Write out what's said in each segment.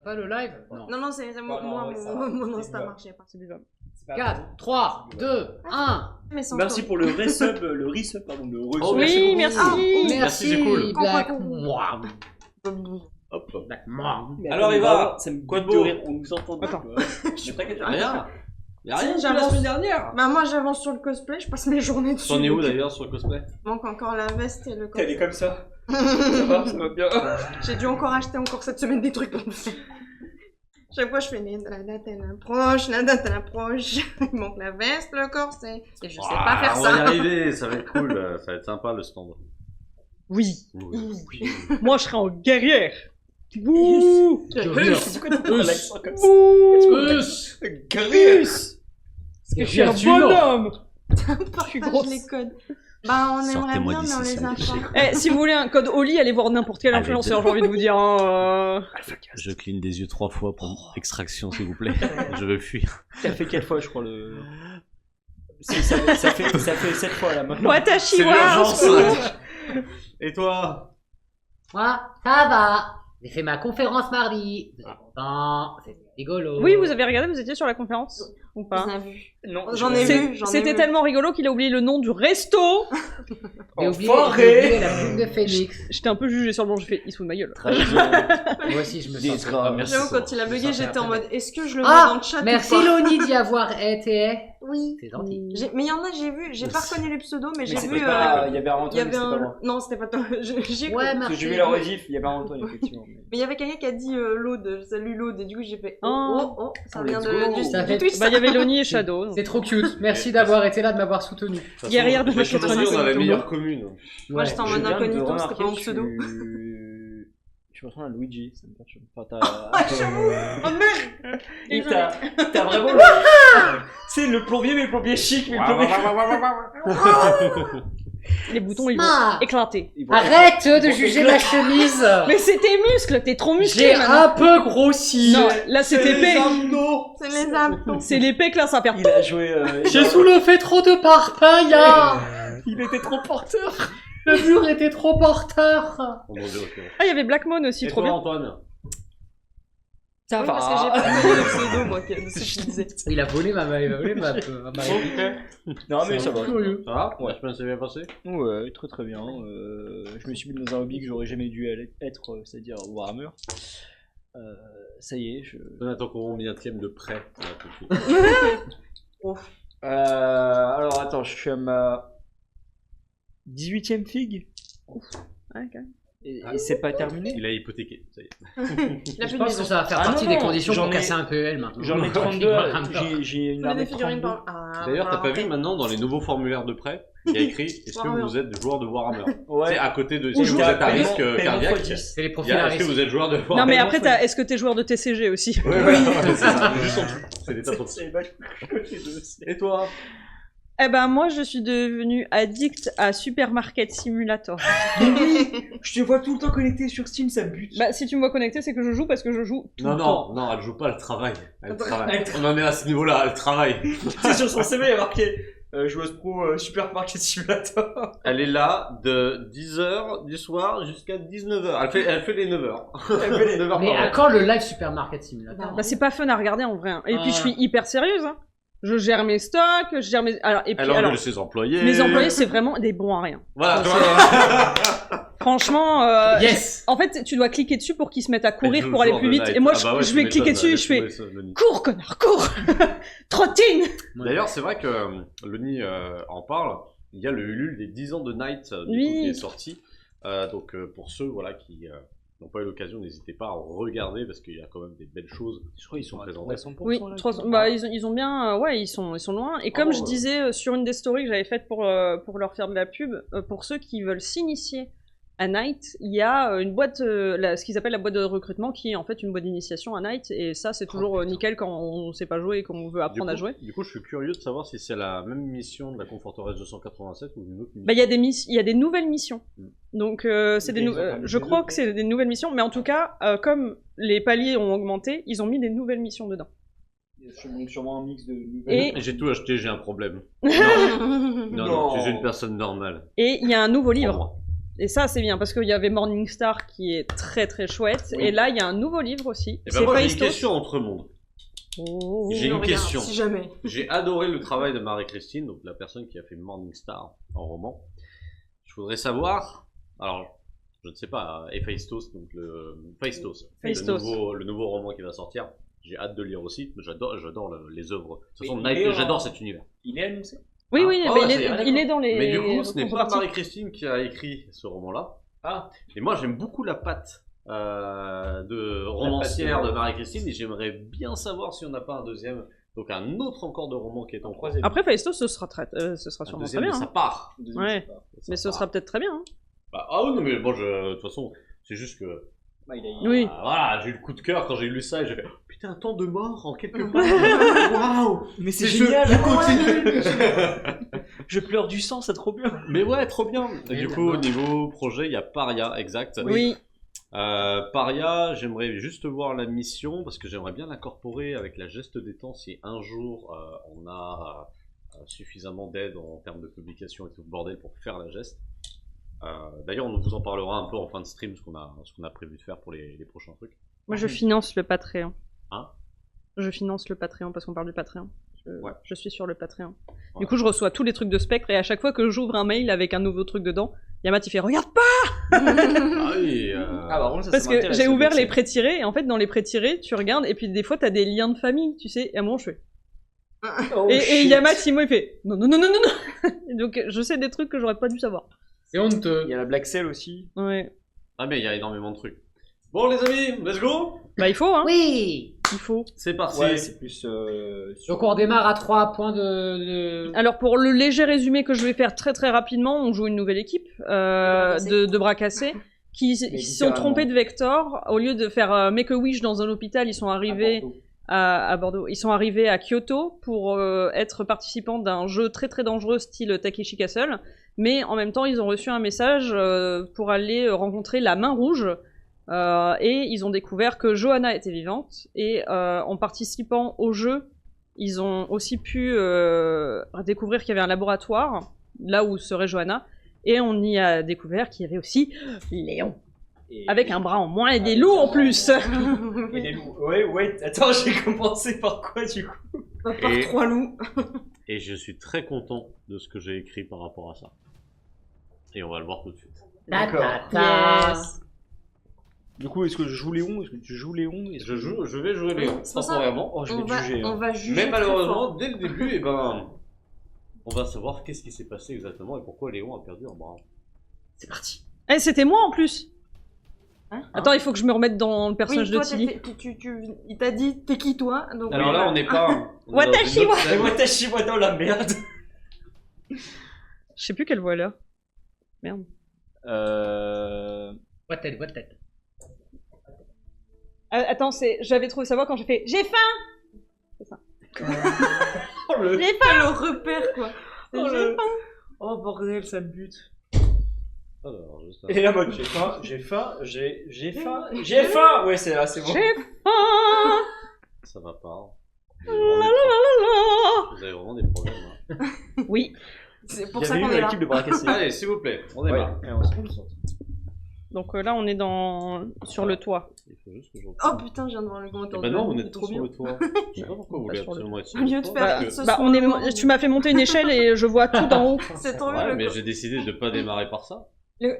Pas le live? Non. Non, c'est moi, mon Insta marchait pas. C'est bizarre. 4, 3, 2, 1. Mais sans Merci story. pour le resub, le resub, pardon, le Oh, resub. oui, merci. Merci, c'est cool. Black. Hop. Black. Moi. Alors Eva, ça me Quoi de coûte beau rire, on nous entend. Attends. Ne t'inquiète pas. Rien. Y'a Si, rien depuis la j'avance. semaine dernière. Bah moi j'avance sur le cosplay, je passe mes journées dessus. T'en es où donc, d'ailleurs sur le cosplay? manque encore la veste et le Elle est cosplay. comme ça. Ça va bien. J'ai dû encore acheter encore cette semaine des trucs pour me faire. Chaque fois je fais la date elle approche, il manque la veste, le corset, et je sais pas faire On va y ça. arriver, ça va être cool, ça va être sympa le stand. Oui. Oui. Moi, je serai en guerrière. Bouh. C'est quoi ton accent comme ça? Bouh. Gris. Je suis un bonhomme. Partage grosse. les codes. Bah on aimerait Sortez-moi bien mais on d'ici, les ça a me fait pas. Eh, si vous voulez un code Oli, allez voir n'importe quel Allez, influenceur, j'ai envie de vous dire. Hein, Je cligne des yeux 3 fois pour extraction s'il vous plaît. Je veux fuir. T'as fait quelle fois, je crois, le... Si, ça fait 7 fois, là, maintenant. Watashi C'est wa l'urgence. secours. Et toi? Moi, ça va. J'ai fait ma conférence mardi. Vous êtes contents? C'était rigolo. Oui, vous avez regardé, vous étiez sur la conférence ou On pas? a vu. Non, J'en ai C'est- vu, j'en ai C'était vu. tellement rigolo qu'il a oublié le nom du resto. J'ai oublié Enfoiré. la plume de Phoenix. J'étais un peu jugé sur le banc, j'ai fait, il se fout de ma gueule. Moi aussi, je me sens. Disgrâce. Merci. J'avoue, quand il a Je bugué, me sens j'étais en fait mode est-ce que je le mets dans Ah, le chat merci ou pas? Loni d'y avoir été. Oui. C'est gentil. Mais il y en a, j'ai pas reconnu les pseudos, mais j'ai Mais vu. c'était pas... Il y avait Il y Antoine, avait c'était pas un. moi. Non, c'était pas toi. J'ai Ouais, Parce que j'ai vu merci. la rediff, il y avait Antoine, effectivement. Mais il y avait quelqu'un qui a dit l'Aude, salut l'Aude, et du coup j'ai fait ça Oh, vient let's de, go. du, Ça du fait- Twitch. Bah, il y avait Loni et Shadow. C'est trop cute. Merci d'avoir été là, de m'avoir soutenu. Guerrière de je suis Maquette dans la Renée. meilleure commune. Moi j'étais en Je mode viens de incognito, c'était pas mon remarquer pseudo. que tu me ressembles à Luigi, ça me perturbe. Enfin, Ah, j'avoue. Oh merde. Et t'as vraiment le... C'est le plombier, mais le plombier chic, mais le plombier... Les boutons, ils vont Ah. éclater. Arrête de juger ma chemise. Mais c'est tes muscles, t'es trop musclé J'ai maintenant. un peu grossi. Non, là c'est épais. C'est les abdos. C'est l'épée que là ça perd. Il a joué... J'ai soulevé trop de parpaings. Il était trop porteur. Le mur était trop porteur. Oh mon dieu, ok. Ah, il y avait Blackmon aussi, Et trop toi bien. Antoine? Ça Oui, parce que j'ai pas reconnu le pseudo, moi, de ce que je disais. Il a volé ma Non, mais ça va. Curieux. Ça va? La semaine s'est bien passée? Ouais, très très bien. Je me suis mis dans un hobby que j'aurais jamais dû être, c'est-à-dire Warhammer. Ça y est, je... On attend combienième de près là, tout de suite. alors attends, je suis à ma 18ème figue Ouais, ok. et c'est pas terminé. Il a hypothéqué, ça y est. Il a Je plus de pense que maison. ça va faire Ah partie non, des non, conditions j'en pour ai- casser un PEL maintenant. J'en ai 32, j'ai une Vous voulez armée des figurines 32. par... D'ailleurs, t'as pas vu maintenant dans les nouveaux formulaires de prêt, il y a écrit est-ce que Warhammer. vous êtes joueur de Warhammer? Ouais. C'est à côté de Ou si vous joueur êtes à risque paiement cardiaque. x10. C'est les Il profils y à a est-ce que risque. vous êtes joueur de Warhammer? Non mais Vraiment, après, est-ce que t'es joueur de TCG aussi? Ouais, ouais, c'est ça, juste en dessous. C'est des tas de C'est vache- les deux. Et toi? Eh ben moi je suis devenue addict à Supermarket Simulator. Je te vois tout le temps connecté sur Steam, ça me bute. Bah si tu me vois connecté c'est que je joue parce que je joue tout Non, le non, temps. non, elle joue pas, elle travaille. Elle travaille. Elle On en est à ce niveau-là, elle travaille. C'est sur son CV, il y a marqué joueuse pro Supermarket Simulator. Elle est là de 10h du soir jusqu'à 19h. Elle fait les 9h. Elle fait les 9h Mais à quand le live Supermarket Simulator? Bah c'est pas fun à regarder en vrai. Hein. Et puis je Ah. suis hyper sérieuse. Hein. Je gère mes stocks, je gère mes... Alors, et puis, Elle alors, engule ses employés. mes employés c'est vraiment des bons à rien. Voilà, tu C'est- vois. Franchement, Yes. en fait tu dois cliquer dessus pour qu'ils se mettent à Elle courir joue pour le aller joueur plus de vite. Night. Et moi Ah bah ouais, je tu vais m'étonnes, cliquer dessus et elle je fais trouvait ça, Loni. cours connard, cours. Trottine. D'ailleurs, c'est vrai que Loni en parle. Il y a le Ulule des 10 ans de Night du Oui. coup, qui est sorti. Donc pour ceux voilà, qui n'ont pas eu l'occasion, n'hésitez pas à regarder parce qu'il y a quand même des belles choses. Je crois qu'ils sont présentées. à 100%. Oui, là, 300 bah, ils ont bien, ouais, ils sont loin. Et comme Oh, je disais sur une des stories que j'avais faites pour leur faire de la pub, pour ceux qui veulent s'initier à Night, il y a une boîte, ce qu'ils appellent la boîte de recrutement, qui est en fait une boîte d'initiation à Night. Et ça, c'est toujours nickel quand on sait pas jouer et qu'on veut apprendre à jouer. Du coup, je suis curieux de savoir si c'est la même mission de la Conforteresse 287 ou une autre mission. Bah, il y a des nouvelles missions. Donc, c'est Et ils ont pas mis je des crois autres, que c'est des nouvelles missions, mais en tout cas, comme les paliers ont augmenté, ils ont mis des nouvelles missions dedans. Donc sûrement un mix de Et- J'ai tout acheté, j'ai un problème. Non. Non, je suis une personne normale. Et il y a un nouveau Pour livre. moi. Et ça, c'est bien, parce qu'il y avait Morningstar qui est très très chouette. Oui. Et là, il y a un nouveau livre aussi. Et ben moi, j'ai une question entre monde. Oh. J'ai une Regarde, question. Si jamais. J'ai adoré le travail de Marie-Christine, donc la personne qui a fait Morningstar en roman. Je voudrais savoir, alors, je ne sais pas, Héphaïstos, donc Phaistos, Phaistos. le nouveau roman qui va sortir. J'ai hâte de le lire aussi. J'adore les œuvres. De toute façon, Mais Night, il est j'adore en- cet univers. Il est annoncé. Oui, Ah. oui, Ah mais ouais, il, ça y est, est, il est dans les. Mais du coup, ce n'est pas contreparties. Marie-Christine qui a écrit ce roman-là. Ah, Et moi, j'aime beaucoup la patte de romancière de Marie-Christine et j'aimerais bien savoir si on n'a pas un deuxième, donc un autre encore de roman qui est en troisième. Après, Phaistos, ce sera un sûrement très deuxième bien. de sa hein. part. Deuxième, Ouais. c'est pas- Mais ce sera peut-être très bien. hein. Bah, ah oui, non, mais bon, de toute façon, c'est juste que. Bah, il a- Oui. Voilà, j'ai eu le coup de cœur quand j'ai lu ça et j'ai fait oh, putain, tant de morts en quelques pages. Waouh! Mais c'est Je- génial. je continue. Je pleure du sang, c'est trop bien. Mais ouais, trop bien. Et Oui, du coup, au niveau projet, il y a Paria, exact. Oui. Paria, j'aimerais juste voir la mission parce que j'aimerais bien l'incorporer avec la geste des temps si un jour on a suffisamment d'aide en termes de publication et tout le bordel pour faire la geste. D'ailleurs, on vous en parlera un peu en fin de stream ce qu'on a prévu de faire pour les prochains trucs. Moi, je finance le Patreon. Hein? Je finance le Patreon parce qu'on parle du Patreon. Ouais. Je suis sur le Patreon. Voilà. Du coup, je reçois tous les trucs de Spectre et à chaque fois que j'ouvre un mail avec un nouveau truc dedans, Yamat il fait regarde pas Ah oui, Ah, par contre, ça, parce ça que m'intéresse, j'ai le ouvert Pixel. les pré-tirés et en fait dans les pré-tirés tu regardes et puis des fois t'as des liens de famille, tu sais. Et à un moment je fais Oh, et shit. Yamat il fait non non non non non non. Et donc je sais des trucs que j'aurais pas dû savoir. C'est honteux. Il y a la Black Cell aussi. Ouais. Ah mais il y a énormément de trucs. Bon les amis, let's go. Bah il faut hein. Oui. Il faut. C'est parti. Ouais, c'est plus. Donc on redémarre à 3 points de... Alors pour le léger résumé que je vais faire très très rapidement, on joue une nouvelle équipe de bras cassés qui sont littéralement. trompés de Vector. Au lieu de faire Make a Wish dans un hôpital, ils sont arrivés à Bordeaux. Ils sont arrivés à Kyoto pour être participants d'un jeu très très dangereux style Takeshi Castle. Mais en même temps, ils ont reçu un message pour aller rencontrer la Main Rouge. Et ils ont découvert que Johanna était vivante. Et en participant au jeu, ils ont aussi pu découvrir qu'il y avait un laboratoire là où serait Johanna. Et on y a découvert qu'il y avait aussi Léon. Et- Avec un bras en moins et des loups en plus. Et les loups. Ouais, attends, j'ai commencé par quoi du coup? Par Et- 3 loups. Et je suis très content de ce que j'ai écrit par rapport à ça. Et on va le voir tout de suite. D'accord. Yes. Du coup, est-ce que je joue Léon? Est-ce que tu joues Léon? Je vais jouer Léon, C'est pour ça, temporairement. Oh, je vais on te va, juger. on hein. va juger. Mais très malheureusement, fort. dès le début, eh ben, on va savoir qu'est-ce qui s'est passé exactement et pourquoi Léon a perdu un bras. C'est parti. Eh, c'était moi en plus. Hein Attends, il faut que je me remette dans le personnage Oui, toi, de Tilly. il t'a dit, t'es qui toi? Donc, Alors là, on n'est pas. on est Watashi dans une autre wa- scène. Watashi-moi dans la merde. Je sais plus quelle voix elle a. Merde. What tête. Attends, j'avais trouvé sa voix quand j'ai fait j'ai faim. Oh, le... J'ai pas le repère, quoi. Oh, le... oh bordel, ça me bute. Alors, juste Et la mode, j'ai faim. Ouais, c'est là, c'est bon. J'ai faim. ça va pas. La la la Vous avez vraiment des problèmes. Hein. la. Oui. C'est pour Il y ça avait qu'on eu est là. l'équipe de bras cassés. Allez, s'il vous plaît, on Ouais, démarre. on se concentre. Donc là, on est sur le toit. Il faut juste que je Oh putain, je viens de voir le commentaire. Bah non, on est C'est tous trop sur le bien. toit. Je sais pas pourquoi vous voulez Pas sur le absolument être sur Au le lieu de toit. faire- parce que- ce Bah, soir, tu m'as fait monter une échelle et je vois tout d'en haut. C'est trop bien. Ouais, le mais co- j'ai décidé de pas démarrer par ça.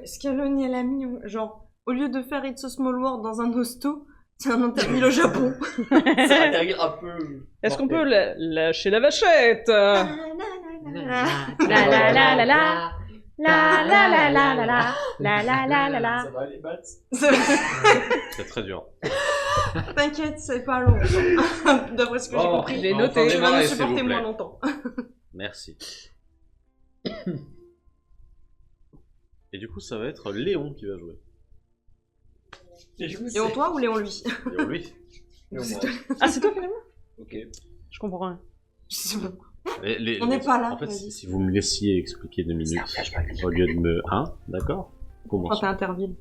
Scaloni, elle a mis, genre, au lieu de faire It's a Small World dans un hosto, tiens, non, t'as mis le Japon. Ça va atterrir un peu. Est-ce qu'on peut lâcher la vachette? La La la la la la. La la la la la la. La la la la la. Ça va aller battre. C'est très dur. T'inquiète, c'est pas long. D'après ce que j'ai Bon, compris. J'ai enfin, noté. Tu vas démarrez, nous s'il supporter vous plaît. moins longtemps. Merci. Et du coup, ça va être Léon qui va jouer. Léon toi ou Léon lui? Léon, lui. Ah, c'est toi finalement? Ok. Je comprends rien. Je sais pas. On n'est pas là, En fait, vas-y. si vous me laissiez expliquer 2 minutes, au lieu de me... Hein, d'accord? Quand Commençons. t'es interville.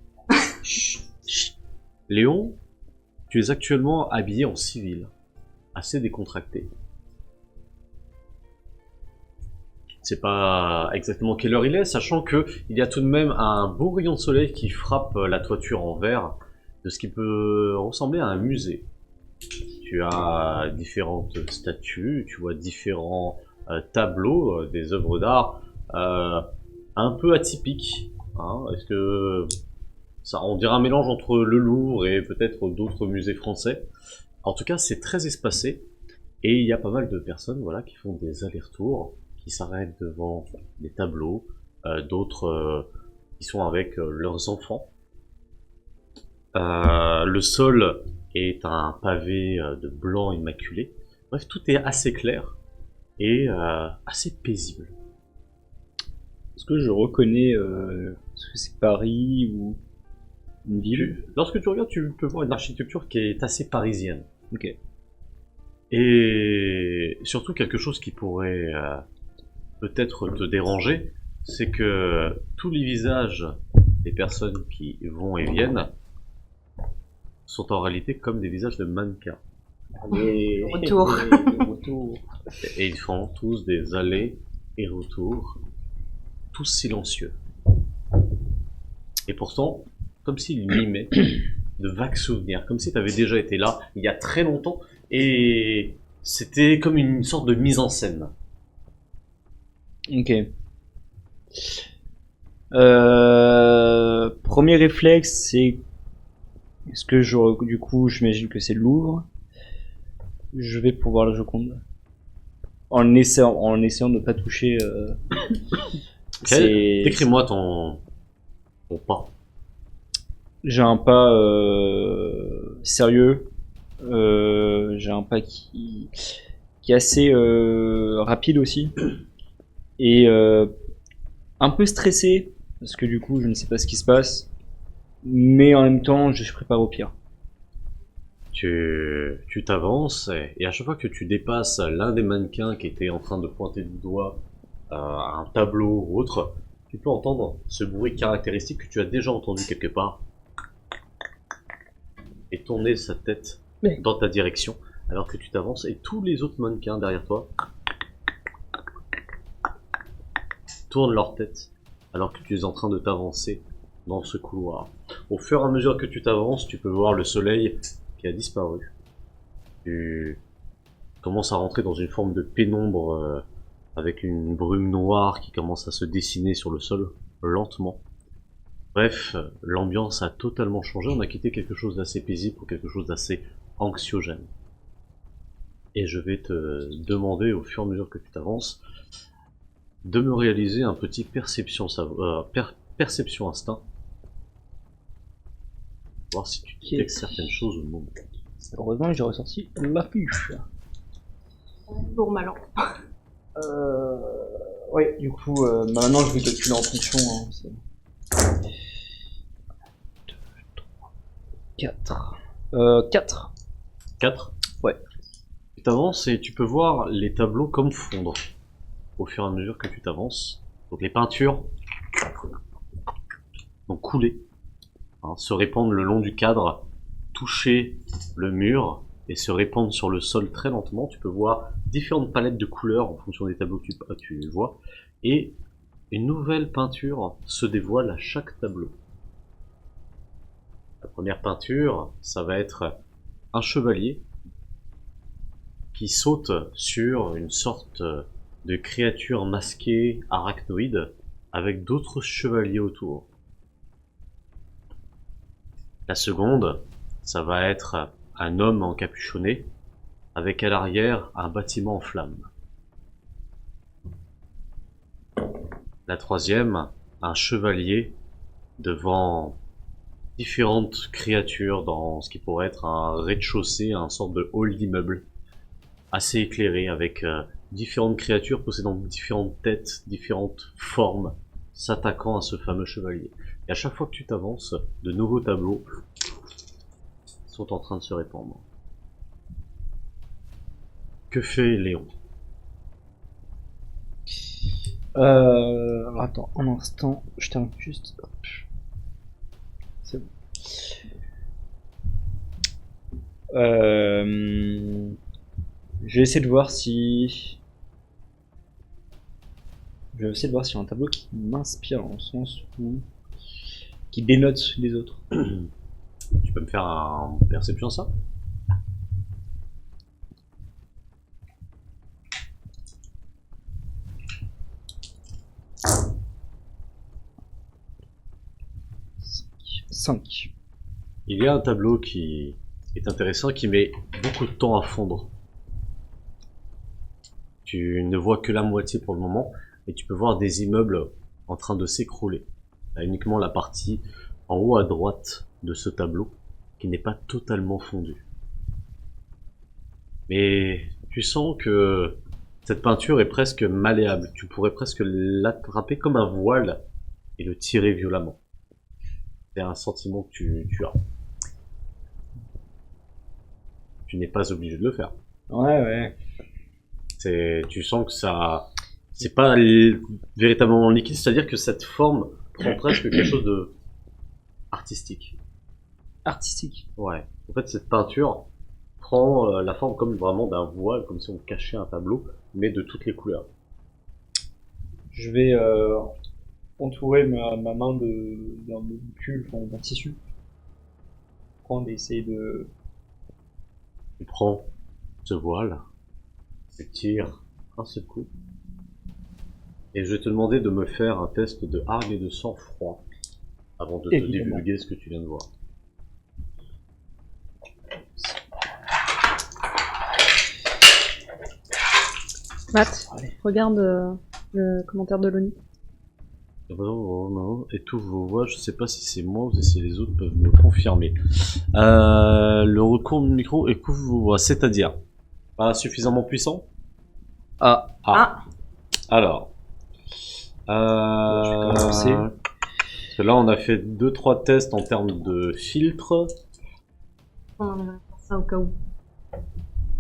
Léon, tu es actuellement habillé en civil, assez décontracté. sais pas exactement quelle heure il est, sachant que il y a tout de même un beau rayon de soleil qui frappe la toiture en verre de ce qui peut ressembler à un musée. Tu as différentes statues, tu vois différents tableaux, des œuvres d'art un peu atypiques. Hein. Est-ce que ça, on dirait un mélange entre le Louvre et peut-être d'autres musées français. En tout cas, c'est très espacé et il y a pas mal de personnes, voilà, qui font des allers-retours, qui s'arrêtent devant des tableaux, d'autres qui sont avec leurs enfants. Le sol est un pavé de blanc immaculé. Bref, tout est assez clair et assez paisible. Est-ce que je reconnais est-ce que c'est Paris ou une ville? Lorsque tu regardes, tu peux voir une architecture qui est assez parisienne. Ok. Et surtout quelque chose qui pourrait peut-être te déranger, c'est que tous les visages des personnes qui vont et viennent sont en réalité comme des visages de mannequins. Allez, Retour. retour. Et ils font tous des allers et retours, tous silencieux. Et pourtant, comme s'ils mimaient de vagues souvenirs, comme si tu avais déjà été là il y a très longtemps, et c'était comme une sorte de mise en scène. Ok. Premier réflexe, c'est est-ce que du coup, j'imagine que c'est le Louvre. Je vais pour voir la Joconde. En essayant de ne pas toucher. Décris-moi ton pas. J'ai un pas sérieux. J'ai un pas qui est assez rapide aussi. Et un peu stressé, parce que du coup, je ne sais pas ce qui se passe. Mais en même temps, je suis préparé au pire. Tu t'avances et à chaque fois que tu dépasses l'un des mannequins qui était en train de pointer du doigt un tableau ou autre, tu peux entendre ce bruit caractéristique que tu as déjà entendu quelque part et tourner sa tête dans ta direction alors que tu t'avances et tous les autres mannequins derrière toi tournent leur tête alors que tu es en train de t'avancer dans ce couloir. Au fur et à mesure que tu t'avances, tu peux voir le soleil qui a disparu. Tu commences à rentrer dans une forme de pénombre avec une brume noire qui commence à se dessiner sur le sol lentement. Bref, l'ambiance a totalement changé. On a quitté quelque chose d'assez paisible pour quelque chose d'assez anxiogène. Et je vais te demander au fur et à mesure que tu t'avances de me réaliser un petit perception instinct. Voir si tu détectes certaines choses ou non. Heureusement, j'ai ressorti ma fiche. Pour ma lampe. Ouais, du coup, maintenant je vais calculer en fonction. Hein, 4. 4. 4. Ouais. Tu t'avances et tu peux voir les tableaux comme fondre au fur et à mesure que tu t'avances. Donc les peintures vont couler, hein, se répandre le long du cadre, toucher le mur et se répandre sur le sol très lentement. Tu peux voir différentes palettes de couleurs en fonction des tableaux que tu vois. Et une nouvelle peinture se dévoile à chaque tableau. La première peinture, ça va être un chevalier qui saute sur une sorte de créature masquée arachnoïde avec d'autres chevaliers autour. La seconde, ça va être un homme encapuchonné avec à l'arrière un bâtiment en flammes. La troisième, un chevalier devant différentes créatures dans ce qui pourrait être un rez-de-chaussée, un sorte de hall d'immeuble assez éclairé avec différentes créatures possédant différentes têtes, différentes formes, s'attaquant à ce fameux chevalier. Et à chaque fois que tu t'avances, de nouveaux tableaux sont en train de se répandre. Que fait Léon? Alors attends, un instant, je termine juste. Hop. C'est bon. Je vais essayer de voir si Je vais essayer de voir s'il y a un tableau qui m'inspire, dans le sens où... qui dénote les autres. Tu peux me faire un perception, ça? Cinq. Il y a un tableau qui est intéressant, qui met beaucoup de temps à fondre. Tu ne vois que la moitié pour le moment, et tu peux voir des immeubles en train de s'écrouler. Il y a uniquement la partie en haut à droite de ce tableau qui n'est pas totalement fondue. Mais tu sens que cette peinture est presque malléable. Tu pourrais presque l'attraper comme un voile et le tirer violemment. C'est un sentiment que tu as. Tu n'es pas obligé de le faire. Ouais. Tu sens que ça, c'est pas véritablement liquide, c'est-à-dire que cette forme prend presque quelque chose de artistique. Artistique. Ouais. En fait, cette peinture prend la forme comme vraiment d'un voile, comme si on cachait un tableau, mais de toutes les couleurs. Je vais entourer ma main d'un molécule, enfin d'un tissu. Prendre et essayer de... Tu prends ce voile, tu tires un seul coup, et je vais te demander de me faire un test de hargne et de sang-froid avant de te Évidemment. divulguer ce que tu viens de voir. Matt, Allez. regarde le commentaire de Loni. Étouffe vos voix, je sais pas si c'est moi ou si c'est les autres peuvent me confirmer. Le recours du micro écoute vos voix, c'est-à-dire pas suffisamment puissant. Ah. Alors. Je vais commencer. Parce que là on a fait 2-3 tests en termes de filtre. On va faire ça au cas où.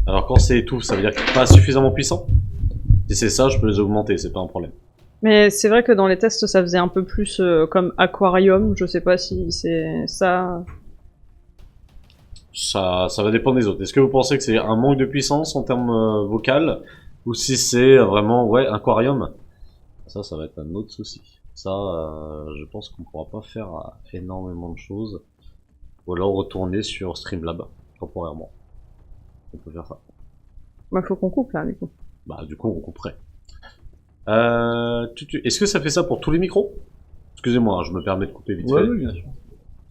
Alors quand c'est étouffe, ça veut dire que pas suffisamment puissant. Si c'est ça, je peux les augmenter, c'est pas un problème. Mais c'est vrai que dans les tests, ça faisait un peu plus comme aquarium. Je sais pas si c'est ça. Ça va dépendre des autres. Est-ce que vous pensez que c'est un manque de puissance en termes vocal, ou si c'est vraiment aquarium? Ça va être un autre souci. Ça, je pense qu'on pourra pas faire énormément de choses, ou alors retourner sur Streamlab temporairement. On peut faire ça. Bah, faut qu'on coupe là, du coup. Bah du coup on couperait. Est-ce que ça fait ça pour tous les micros? Excusez-moi, je me permets de couper vite fait. Oui, bien sûr.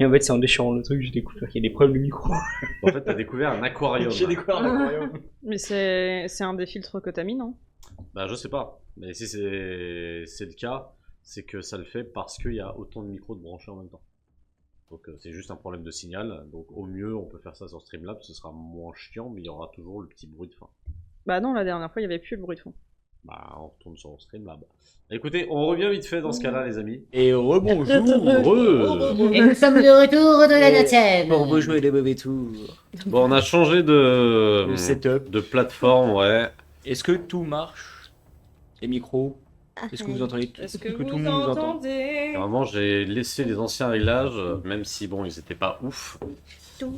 Et en fait, c'est en déchirant le truc, j'ai découvert qu'il y a des problèmes de micro. En fait, t'as découvert un aquarium. J'ai découvert un aquarium. Mais c'est un des filtres que t'as mis, non? Bah je sais pas, mais si c'est le cas, c'est que ça le fait parce qu'il y a autant de micros de branchés en même temps. Donc c'est juste un problème de signal, donc au mieux on peut faire ça sur Streamlabs, ce sera moins chiant, mais il y aura toujours le petit bruit de fin. Bah non, la dernière fois, il y avait plus le bruit de fond. Bah on retourne sur Streamlabs. Écoutez, on revient vite fait dans ce cas-là les amis. Et rebonjour. Et nous sommes de retour de la notième. Pour rejouer les mauvais tours. Bon, on a changé Le setup. de plateforme, ouais. Est-ce que tout marche? Les micros? Est-ce que vous entendez tout le monde nous entend? Vraiment, j'ai laissé les anciens réglages, même si bon, ils étaient pas ouf,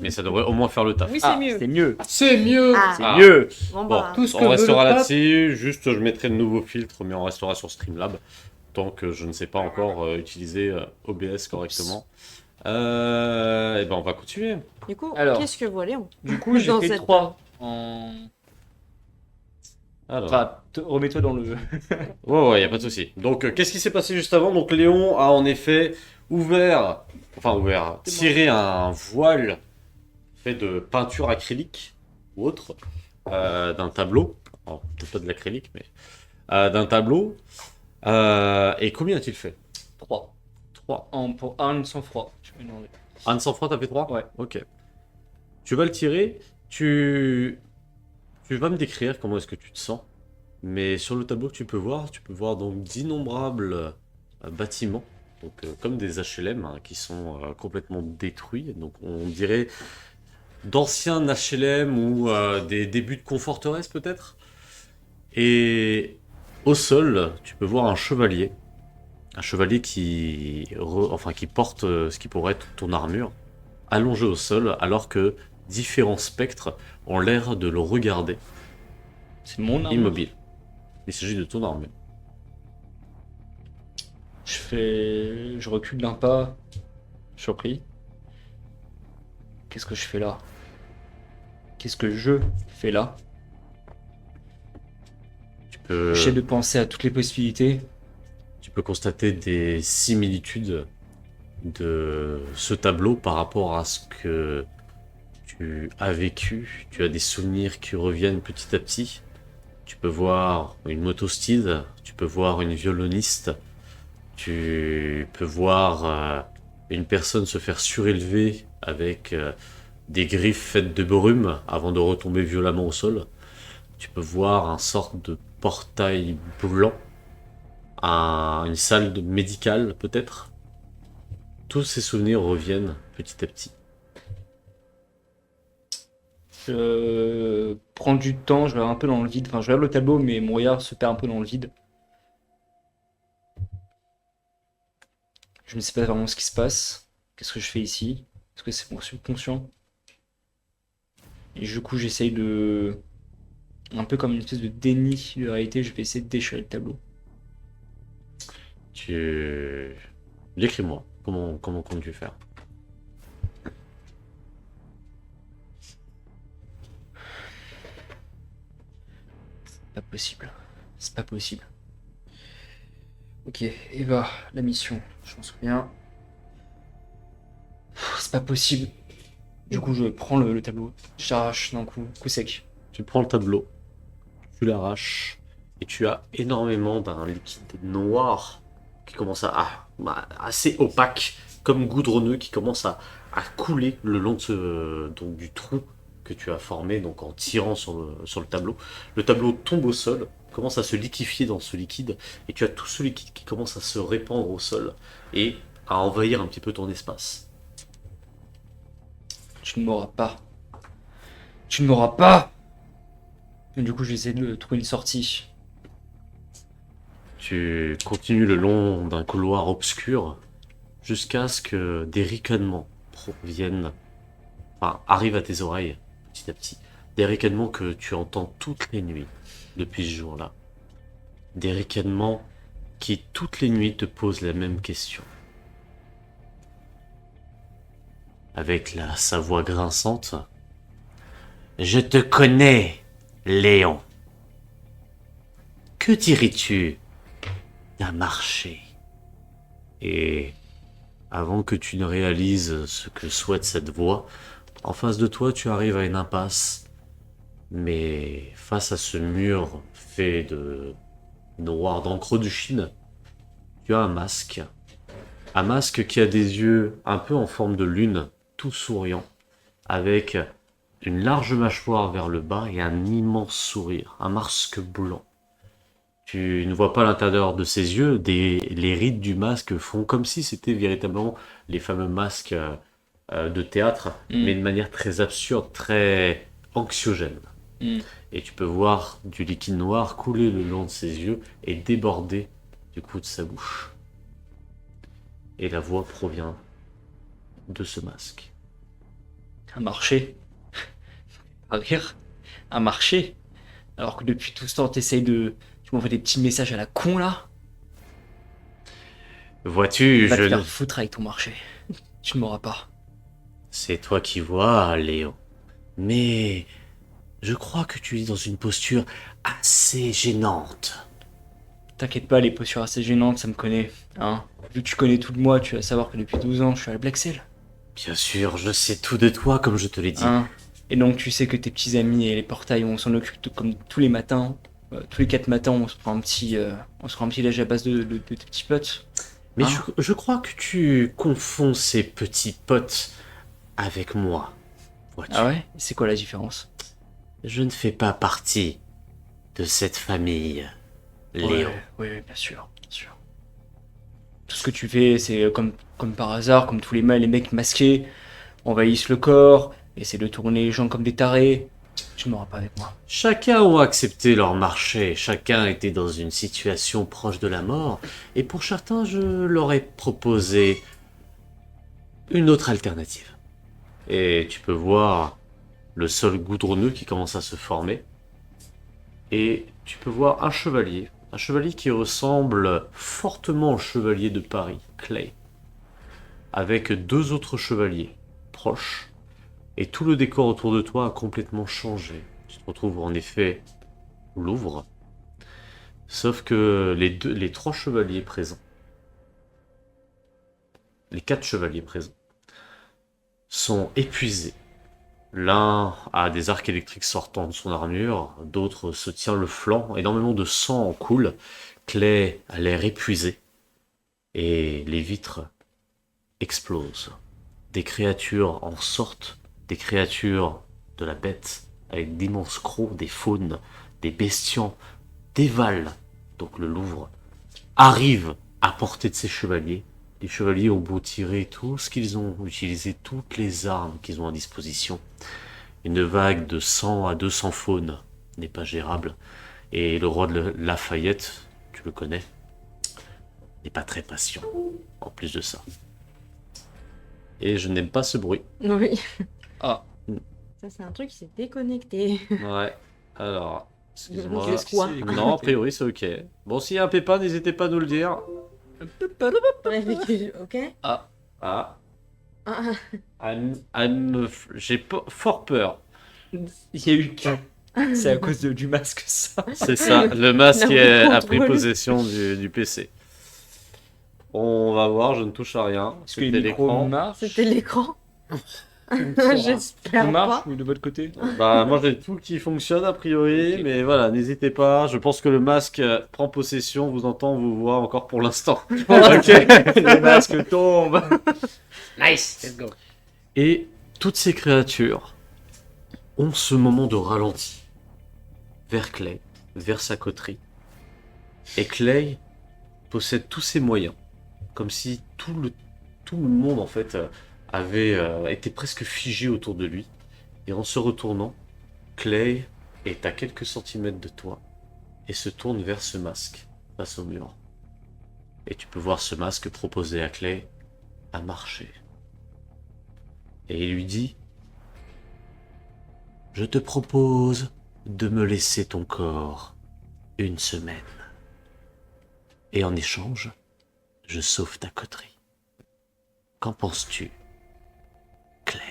mais ça devrait au moins faire le taf. Oui, c'est mieux. C'est mieux. C'est mieux. C'est Ah. mieux. Bon, Bon, bah, Tout ce que on veut restera le pape. là-dessus, juste je mettrai de nouveaux filtres, mais on restera sur Streamlab, tant que je ne sais pas encore utiliser OBS correctement. Et ben on va continuer. du coup, Alors. qu'est-ce que vous allez Du coup, j'ai Dans fait cette- 3 en... Alors, Enfin, remets-toi dans le... ouais, y a pas de souci. Donc, qu'est-ce qui s'est passé juste avant? Donc, Léon a en effet tiré un voile fait de peinture acrylique ou autre d'un tableau. Alors, peut-être pas de l'acrylique, mais d'un tableau. Et combien a-t-il fait? 3. 3. Pour un sans froid. Je vais demander. Un sans froid, t'as fait 3? Ouais. Ok. Tu vas le tirer, tu vas me décrire comment est-ce que tu te sens. Mais sur le tableau que tu peux voir donc d'innombrables bâtiments, donc comme des HLM hein, qui sont complètement détruits. Donc on dirait d'anciens HLM ou des débuts de conforteresse peut-être. Et au sol, tu peux voir un chevalier qui porte ce qui pourrait être ton armure, allongé au sol, alors que différents spectres ont l'air de le regarder, C'est mon arme. immobile. Il s'agit de ton armure. Je recule d'un pas, surpris. Qu'est-ce que je fais là? Qu'est-ce que je fais là? J'essaie de penser à toutes les possibilités. Tu peux constater des similitudes de ce tableau par rapport à ce que tu as vécu. Tu as des souvenirs qui reviennent petit à petit. Tu peux voir une motostide, tu peux voir une violoniste, tu peux voir une personne se faire surélever avec des griffes faites de brume avant de retomber violemment au sol. Tu peux voir un sorte de portail blanc, une salle médicale peut-être. Tous ces souvenirs reviennent petit à petit. Je prends du temps, je regarde un peu dans le vide. Enfin, je regarde le tableau, mais mon regard se perd un peu dans le vide. Je ne sais pas vraiment ce qui se passe. Qu'est-ce que je fais ici? Est-ce que c'est mon subconscient? Et du coup, j'essaye de... Un peu comme une espèce de déni de réalité, je vais essayer de déchirer le tableau. Décris-moi, comment comptes-tu faire? Pas possible. C'est pas possible. Ok, Eva, la mission, je m'en souviens. C'est pas possible. Du coup, je prends le tableau, j'arrache d'un coup sec. Tu prends le tableau, tu l'arraches, et tu as énormément d'un liquide noir qui commence assez opaque, comme goudronneux, qui commence à couler le long de donc, du trou que tu as formé donc en tirant sur le tableau. Le tableau tombe au sol, commence à se liquéfier dans ce liquide, et tu as tout ce liquide qui commence à se répandre au sol et à envahir un petit peu ton espace. Tu ne m'auras pas. Tu ne m'auras pas. Et du coup, j'essaie de trouver une sortie. Tu continues le long d'un couloir obscur jusqu'à ce que des ricanements arrivent à tes oreilles petit à petit. Des ricanements que tu entends toutes les nuits depuis ce jour-là. Des ricanements qui toutes les nuits te posent la même question. Avec sa voix grinçante. Je te connais, Léon. Que dirais-tu d'un marché? Et avant que tu ne réalises ce que souhaite cette voix, en face de toi, tu arrives à une impasse. Mais face à ce mur fait de noir d'encre de Chine, tu as un masque. Un masque qui a des yeux un peu en forme de lune, tout souriant, avec une large mâchoire vers le bas et un immense sourire, un masque blanc. Tu ne vois pas l'intérieur de ses yeux, les rides du masque font comme si c'était véritablement les fameux masques de théâtre, mais de manière très absurde, très anxiogène. Et tu peux voir du liquide noir couler le long de ses yeux et déborder du coup de sa bouche. Et la voix provient de ce masque. Un marché. À rire. Un marché. Alors que depuis tout ce temps, t'essayes de... Tu m'envoies des petits messages à la con, là. Vois-tu, Va te faire foutre avec ton marché. Tu ne m'auras pas. C'est toi qui vois, Léon. Mais je crois que tu es dans une posture assez gênante. T'inquiète pas, les postures assez gênantes, ça me connaît. Hein. Vu que tu connais tout de moi, tu vas savoir que depuis 12 ans, je suis à la Black Cell. Bien sûr, je sais tout de toi, comme je te l'ai dit. Hein. Et donc, tu sais que tes petits amis et les portails, on s'en occupe comme tous les matins. Tous les 4 matins, on se prend un petit déj à base de tes petits potes. Mais hein. je crois que tu confonds ces petits potes avec moi. Vois-tu. Ah ouais? C'est quoi la différence? Je ne fais pas partie de cette famille, Léon. Ouais, bien sûr, bien sûr. Tout ce que tu fais, c'est comme par hasard, comme tous les mecs masqués, envahissent le corps, essaient de tourner les gens comme des tarés. Tu ne m'auras pas avec moi. Chacun a accepté leur marché, chacun était dans une situation proche de la mort, et pour certains, je leur ai proposé une autre alternative. Et tu peux voir le sol goudronneux qui commence à se former, et tu peux voir un chevalier Un chevalier qui ressemble fortement au chevalier de Paris, Clay, avec deux autres chevaliers proches, et tout le décor autour de toi a complètement changé. Tu te retrouves en effet au Louvre, sauf que les trois chevaliers présents, les quatre chevaliers présents, sont épuisés. L'un a des arcs électriques sortant de son armure, d'autres se tient le flanc, énormément de sang en coule. Clay a l'air épuisé, et les vitres explosent. Des créatures en sortent, des créatures de la bête, avec d'immenses crocs, des faunes, des bestiaux, dévalent donc le Louvre, arrivent à portée de ces chevaliers. Les chevaliers ont beau tirer tout ce qu'ils ont, utiliser toutes les armes qu'ils ont à disposition. Une vague de 100 à 200 faunes n'est pas gérable. Et le roi de Lafayette, tu le connais, n'est pas très patient, en plus de ça. Et je n'aime pas ce bruit. Oui. Ah, Ça, c'est un truc qui s'est déconnecté. Ouais, alors, excuse-moi. Qu'est-ce quoi Non, a priori c'est ok. Bon, s'il y a un pépin, n'hésitez pas à nous le dire. Ok. Ah, Ah, j'ai fort peur. il y a eu c'est à cause du masque, ça. C'est ça, le masque Le a pris contrôle. possession du PC. On va voir, je ne touche à rien. Est-ce que les C'était micros l'écran. marchent c'était l'écran. Ils J'espère marchent pas. ou de votre côté? Bah, moi j'ai tout qui fonctionne a priori, Ok. mais voilà, n'hésitez pas. Je pense que le masque prend possession, vous entend, vous voit encore pour l'instant. Ok, les masques tombent. Nice, let's go. Et toutes ces créatures ont ce moment de ralenti vers Clay, vers sa coterie. Et Clay possède tous ses moyens, comme si tout le monde en fait avait été presque figé autour de lui. Et en se retournant, Clay est à quelques centimètres de toi et se tourne vers ce masque face au mur. Et tu peux voir ce masque proposer à Clay à marcher. Et il lui dit: je te propose de me laisser ton corps 1 semaine. Et en échange, je sauve ta coterie. Qu'en penses-tu, Clay?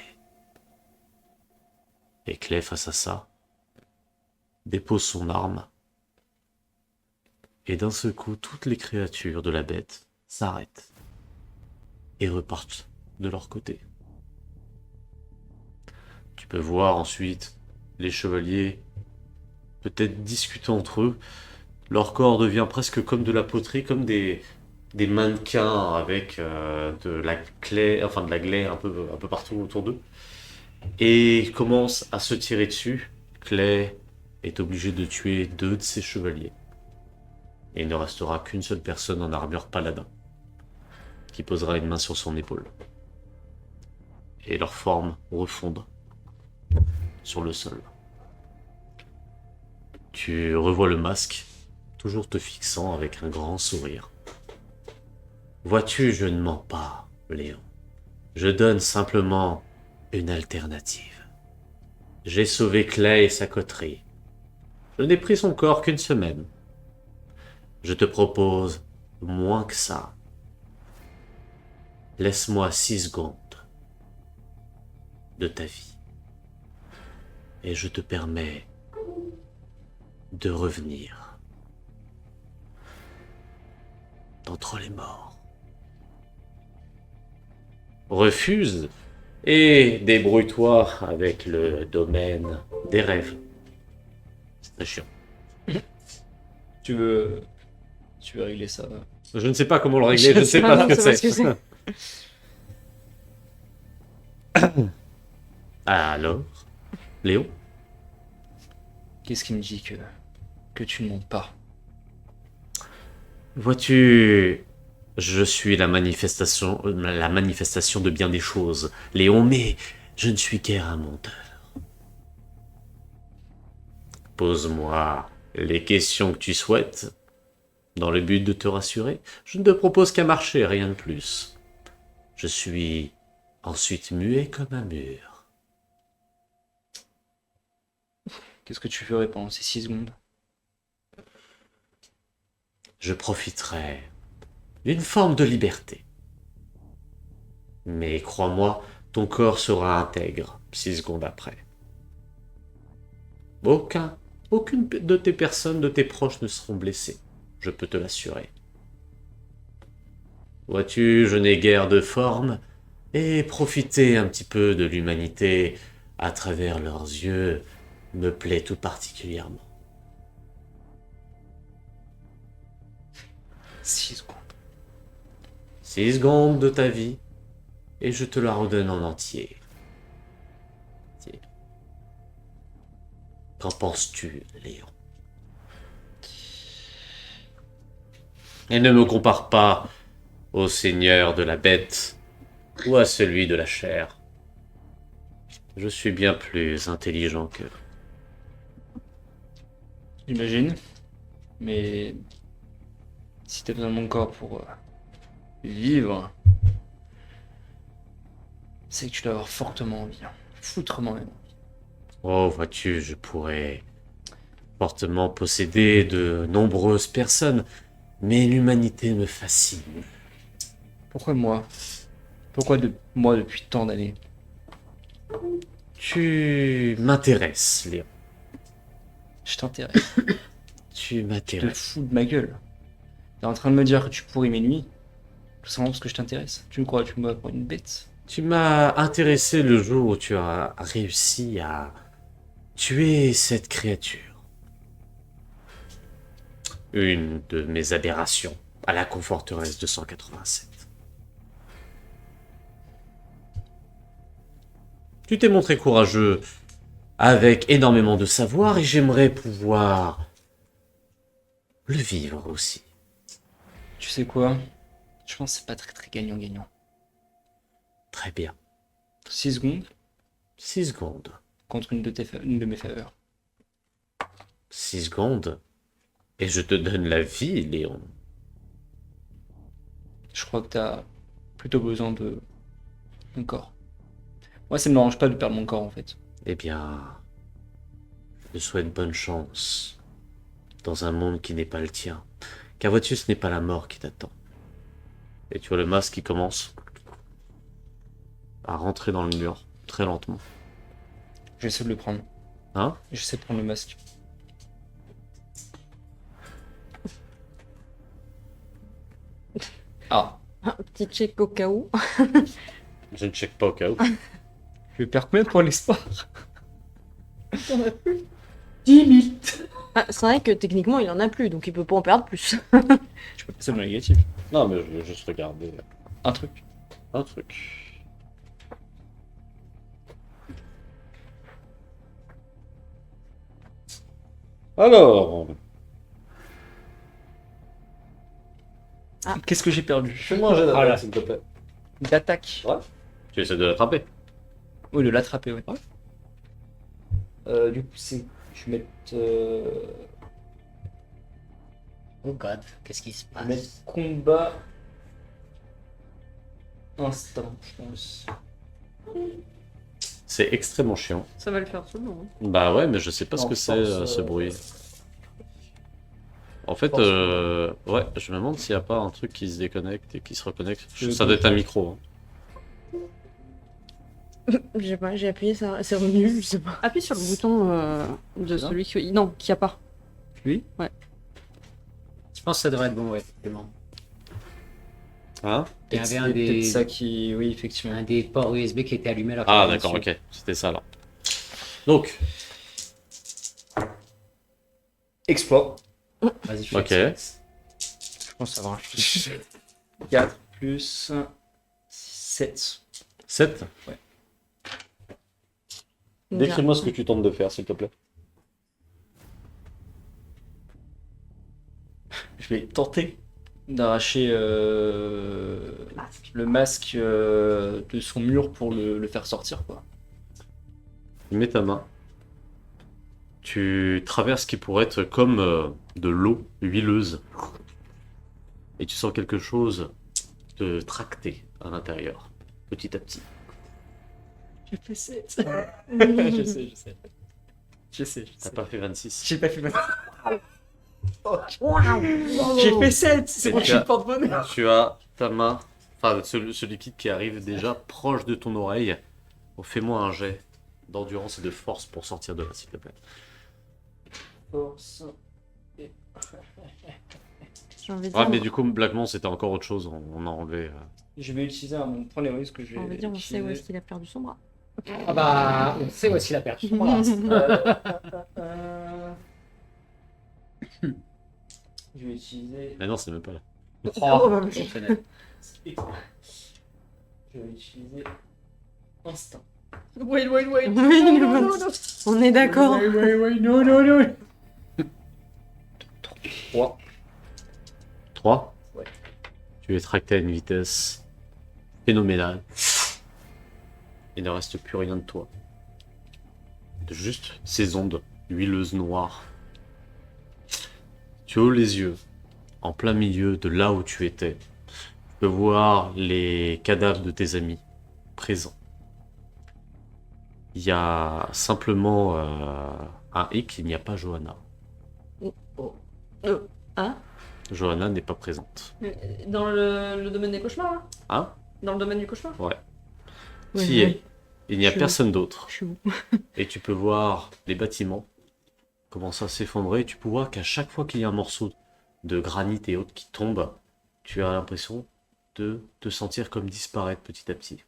Et Clay, face à ça, dépose son arme. Et d'un seul coup, toutes les créatures de la bête s'arrêtent et repartent de leur côté. Tu peux voir ensuite les chevaliers peut-être discuter entre eux. Leur corps devient presque comme de la poterie, comme des mannequins avec de la glaie un peu partout autour d'eux. Et ils commencent à se tirer dessus. Clay est obligé de tuer 2 de ses chevaliers. Et il ne restera qu'une seule personne en armure paladin, qui posera une main sur son épaule. Et leurs formes refondent sur le sol. Tu revois le masque, toujours te fixant avec un grand sourire. Vois-tu, je ne mens pas, Léon. Je donne simplement une alternative. J'ai sauvé Clay et sa coterie. Je n'ai pris son corps qu'1 semaine. Je te propose moins que ça. Laisse-moi 6 secondes de ta vie. Et je te permets de revenir d'entre les morts. Refuse et débrouille-toi avec le domaine des rêves. C'est très chiant. Tu veux régler ça? Je ne sais pas comment le régler, je ne sais pas Non, ce que c'est pas ce que c'est. c'est. Alors, Léo? Qu'est-ce qui me dit que tu ne montes pas? Vois-tu, je suis la manifestation de bien des choses, Léon, mais je ne suis guère un menteur. Pose-moi les questions que tu souhaites, dans le but de te rassurer. Je ne te propose qu'un marché, rien de plus. Je suis ensuite muet comme un mur. Qu'est-ce que tu ferais pendant ces 6 secondes? je profiterai d'une forme de liberté. Mais crois-moi, ton corps sera intègre 6 secondes après. Aucune de tes personnes, de tes proches ne seront blessés, je peux te l'assurer. Vois-tu, je n'ai guère de forme, et profiter un petit peu de l'humanité à travers leurs yeux me plaît tout particulièrement. 6 secondes. 6 secondes de ta vie, et je te la redonne en entier. Tiens. Qu'en penses-tu, Léon? Et ne me compare pas au seigneur de la bête ou à celui de la chair. Je suis bien plus intelligent qu'eux. J'imagine. Mais si t'as besoin de mon corps pour vivre, c'est que tu dois avoir fortement envie. Foutrement même. Oh, vois-tu, je pourrais fortement posséder de nombreuses personnes, mais l'humanité me fascine. Pourquoi moi? Pourquoi moi depuis tant d'années? Tu m'intéresses, Léon. Je t'intéresse. Tu Tu te m'intéresses. fous de ma gueule. T'es en train de me dire que tu pourris mes nuits? Tout simplement parce que je t'intéresse. Tu me crois, tu me vois pour une bête? Tu m'as intéressé le jour où tu as réussi à tuer cette créature. Une de mes aberrations à la Conforteresse 287. Tu t'es montré courageux avec énormément de savoir et j'aimerais pouvoir le vivre aussi. Tu sais quoi? Je pense que c'est pas très gagnant-gagnant. Très bien. 6 secondes 6 secondes. contre une de mes faveurs. 6 secondes. Et je te donne la vie, Léon. Je crois que t'as plutôt besoin de mon corps. Moi, ça me dérange pas de perdre mon corps en fait. Eh bien, je te souhaite bonne chance dans un monde qui n'est pas le tien. Car vois-tu, ce n'est pas la mort qui t'attend. Et tu vois le masque qui commence à rentrer dans le mur, très lentement. J'essaie de le prendre. Hein? J'essaie de prendre le masque. Ah, Un petit check au cas où. Je ne check pas au cas où. je perds combien pour l'espoir? 10 000. Ah, c'est vrai que techniquement, il en a plus, donc il peut pas en perdre plus. Je peux passer dans le négatif. Non, mais je vais juste regarder Un truc. un truc. Alors, Qu'est-ce que j'ai perdu? fais-moi un jet Voilà. d'attaque, s'il te plaît. D'attaque. Tu essaies de l'attraper. Oui, de l'attraper, ouais. Du coup, c'est. Je vais mettre. Oh god, qu'est-ce qui se Je vais mettre passe? combat. Instant, je pense. C'est extrêmement chiant. Ça va le faire seulement. Hein. Bah ouais, mais je sais pas ce Non, que je c'est pense, ce bruit. En fait, pense ouais, je me demande s'il n'y a pas un truc qui se déconnecte et qui se reconnecte. Je Ça doit être un micro. Je sais pas, j'ai appuyé, ça, c'est revenu, je sais pas. Appuie sur le bouton de C'est là celui qui. Non, qui a pas. Lui? Ouais. Je pense que ça devrait être bon, ouais, effectivement. Hein? Il y avait C'est peut-être ça qui. Oui, effectivement. un des ports USB qui était allumé alors Ah, qu'il était d'accord, dessus. ok. C'était ça alors. Donc, Exploit. Vas-y, fais ok. Je pense avoir un 4 plus 7. 7. Décris-moi ce que tu tentes de faire, s'il te plaît. Je vais tenter d'arracher le masque de son mur pour le faire sortir, quoi. Tu mets ta main. Tu traverses ce qui pourrait être comme de l'eau huileuse. Et tu sens quelque chose te tracter à l'intérieur, petit à petit. J'ai fait 7. je sais. T'as pas fait 26. J'ai pas fait 20. J'ai fait 7, c'est Et mon tu as- porte-bonheur. Tu as ta main, enfin ce liquide qui arrive déjà proche de ton oreille. Bon, fais-moi un jet d'endurance et de force pour sortir de là, s'il te plaît. Force. J'ai envie de Ouais, dire, mais du coup, Blackmon, c'était encore autre chose. On a enlevé. Je vais utiliser un prendre les risques que je vais. on sait où utiliser. est-ce qu'il a perdu son bras. Ah bah, on sait où est-ce qu'il a perdu son bras. Je vais utiliser. Mais non, c'est même pas là. Oh, exceptionnel. Je vais utiliser instinct. Wait. Oui, on est d'accord. Non. 3. Ouais. Tu es tracté à une vitesse phénoménale. Il ne reste plus rien de toi. Juste ces ondes huileuses noires. Tu ouvres les yeux, en plein milieu de là où tu étais. Tu peux voir les cadavres de tes amis présents. Il y a simplement un hic, il n'y a pas Johanna. Hein Johanna n'est pas présente. Dans le domaine des cauchemars, là Hein? Dans le domaine du cauchemar Ouais. Oui, Tu y es. oui. Il n'y a Je- personne d'autre. Je suis où? Et tu peux voir les bâtiments commencer à s'effondrer. Tu peux voir qu'à chaque fois qu'il y a un morceau de granit et autres qui tombe, tu as l'impression de te sentir comme disparaître petit à petit.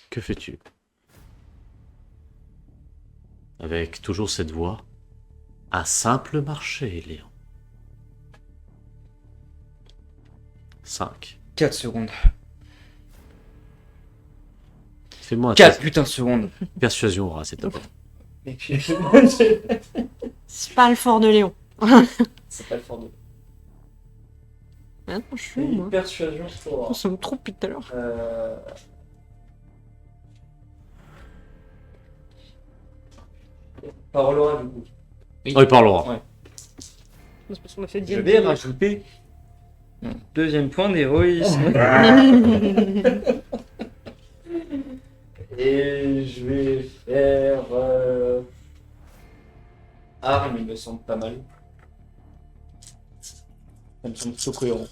Que fais-tu? Avec toujours cette voix, un simple marché, Léon. 5. 4 secondes. Fais-moi un 4 test putain de secondes. de persuasion, Aura, s'il te plaît. Et puis. C'est pas le fort de Léon. C'est pas le fort de. Ah non, je suis où, moi? Persuasion On se me trompe depuis tout à l'heure. Parole orale du coup. Oh, il parlera. Ouais. C'est parce qu'on a fait Je D&D. vais rajouter un deuxième point d'héroïsme. Et je vais faire. Arme, il me semble pas mal. Ça me semble plutôt cohérent.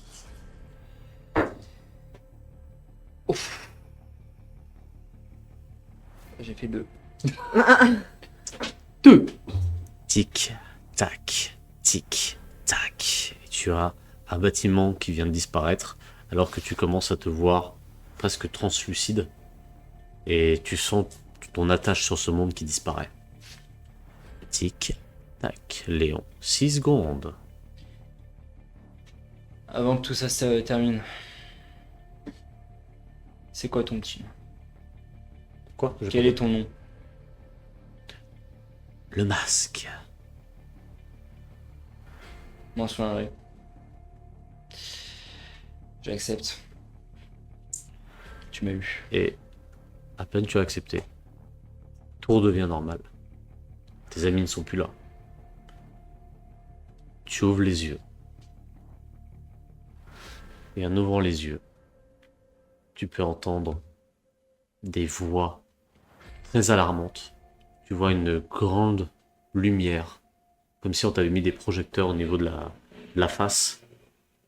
Ouf. J'ai fait 2. Tic, tac, tic, tac. Et tu as un bâtiment qui vient de disparaître alors que tu commences à te voir presque translucide et tu sens ton attache sur ce monde qui disparaît. Tic, tac, Léon. 6 secondes. Avant que tout ça se termine. C'est quoi ton petit? Quoi? Quel est ton nom? Le masque. Mention arrêt. J'accepte. Tu m'as eu. Et à peine tu as accepté, tout redevient normal. Tes amis ne sont plus là. Tu ouvres les yeux. Et en ouvrant les yeux, tu peux entendre des voix très alarmantes. Tu vois une grande lumière, comme si on t'avait mis des projecteurs au niveau de la face.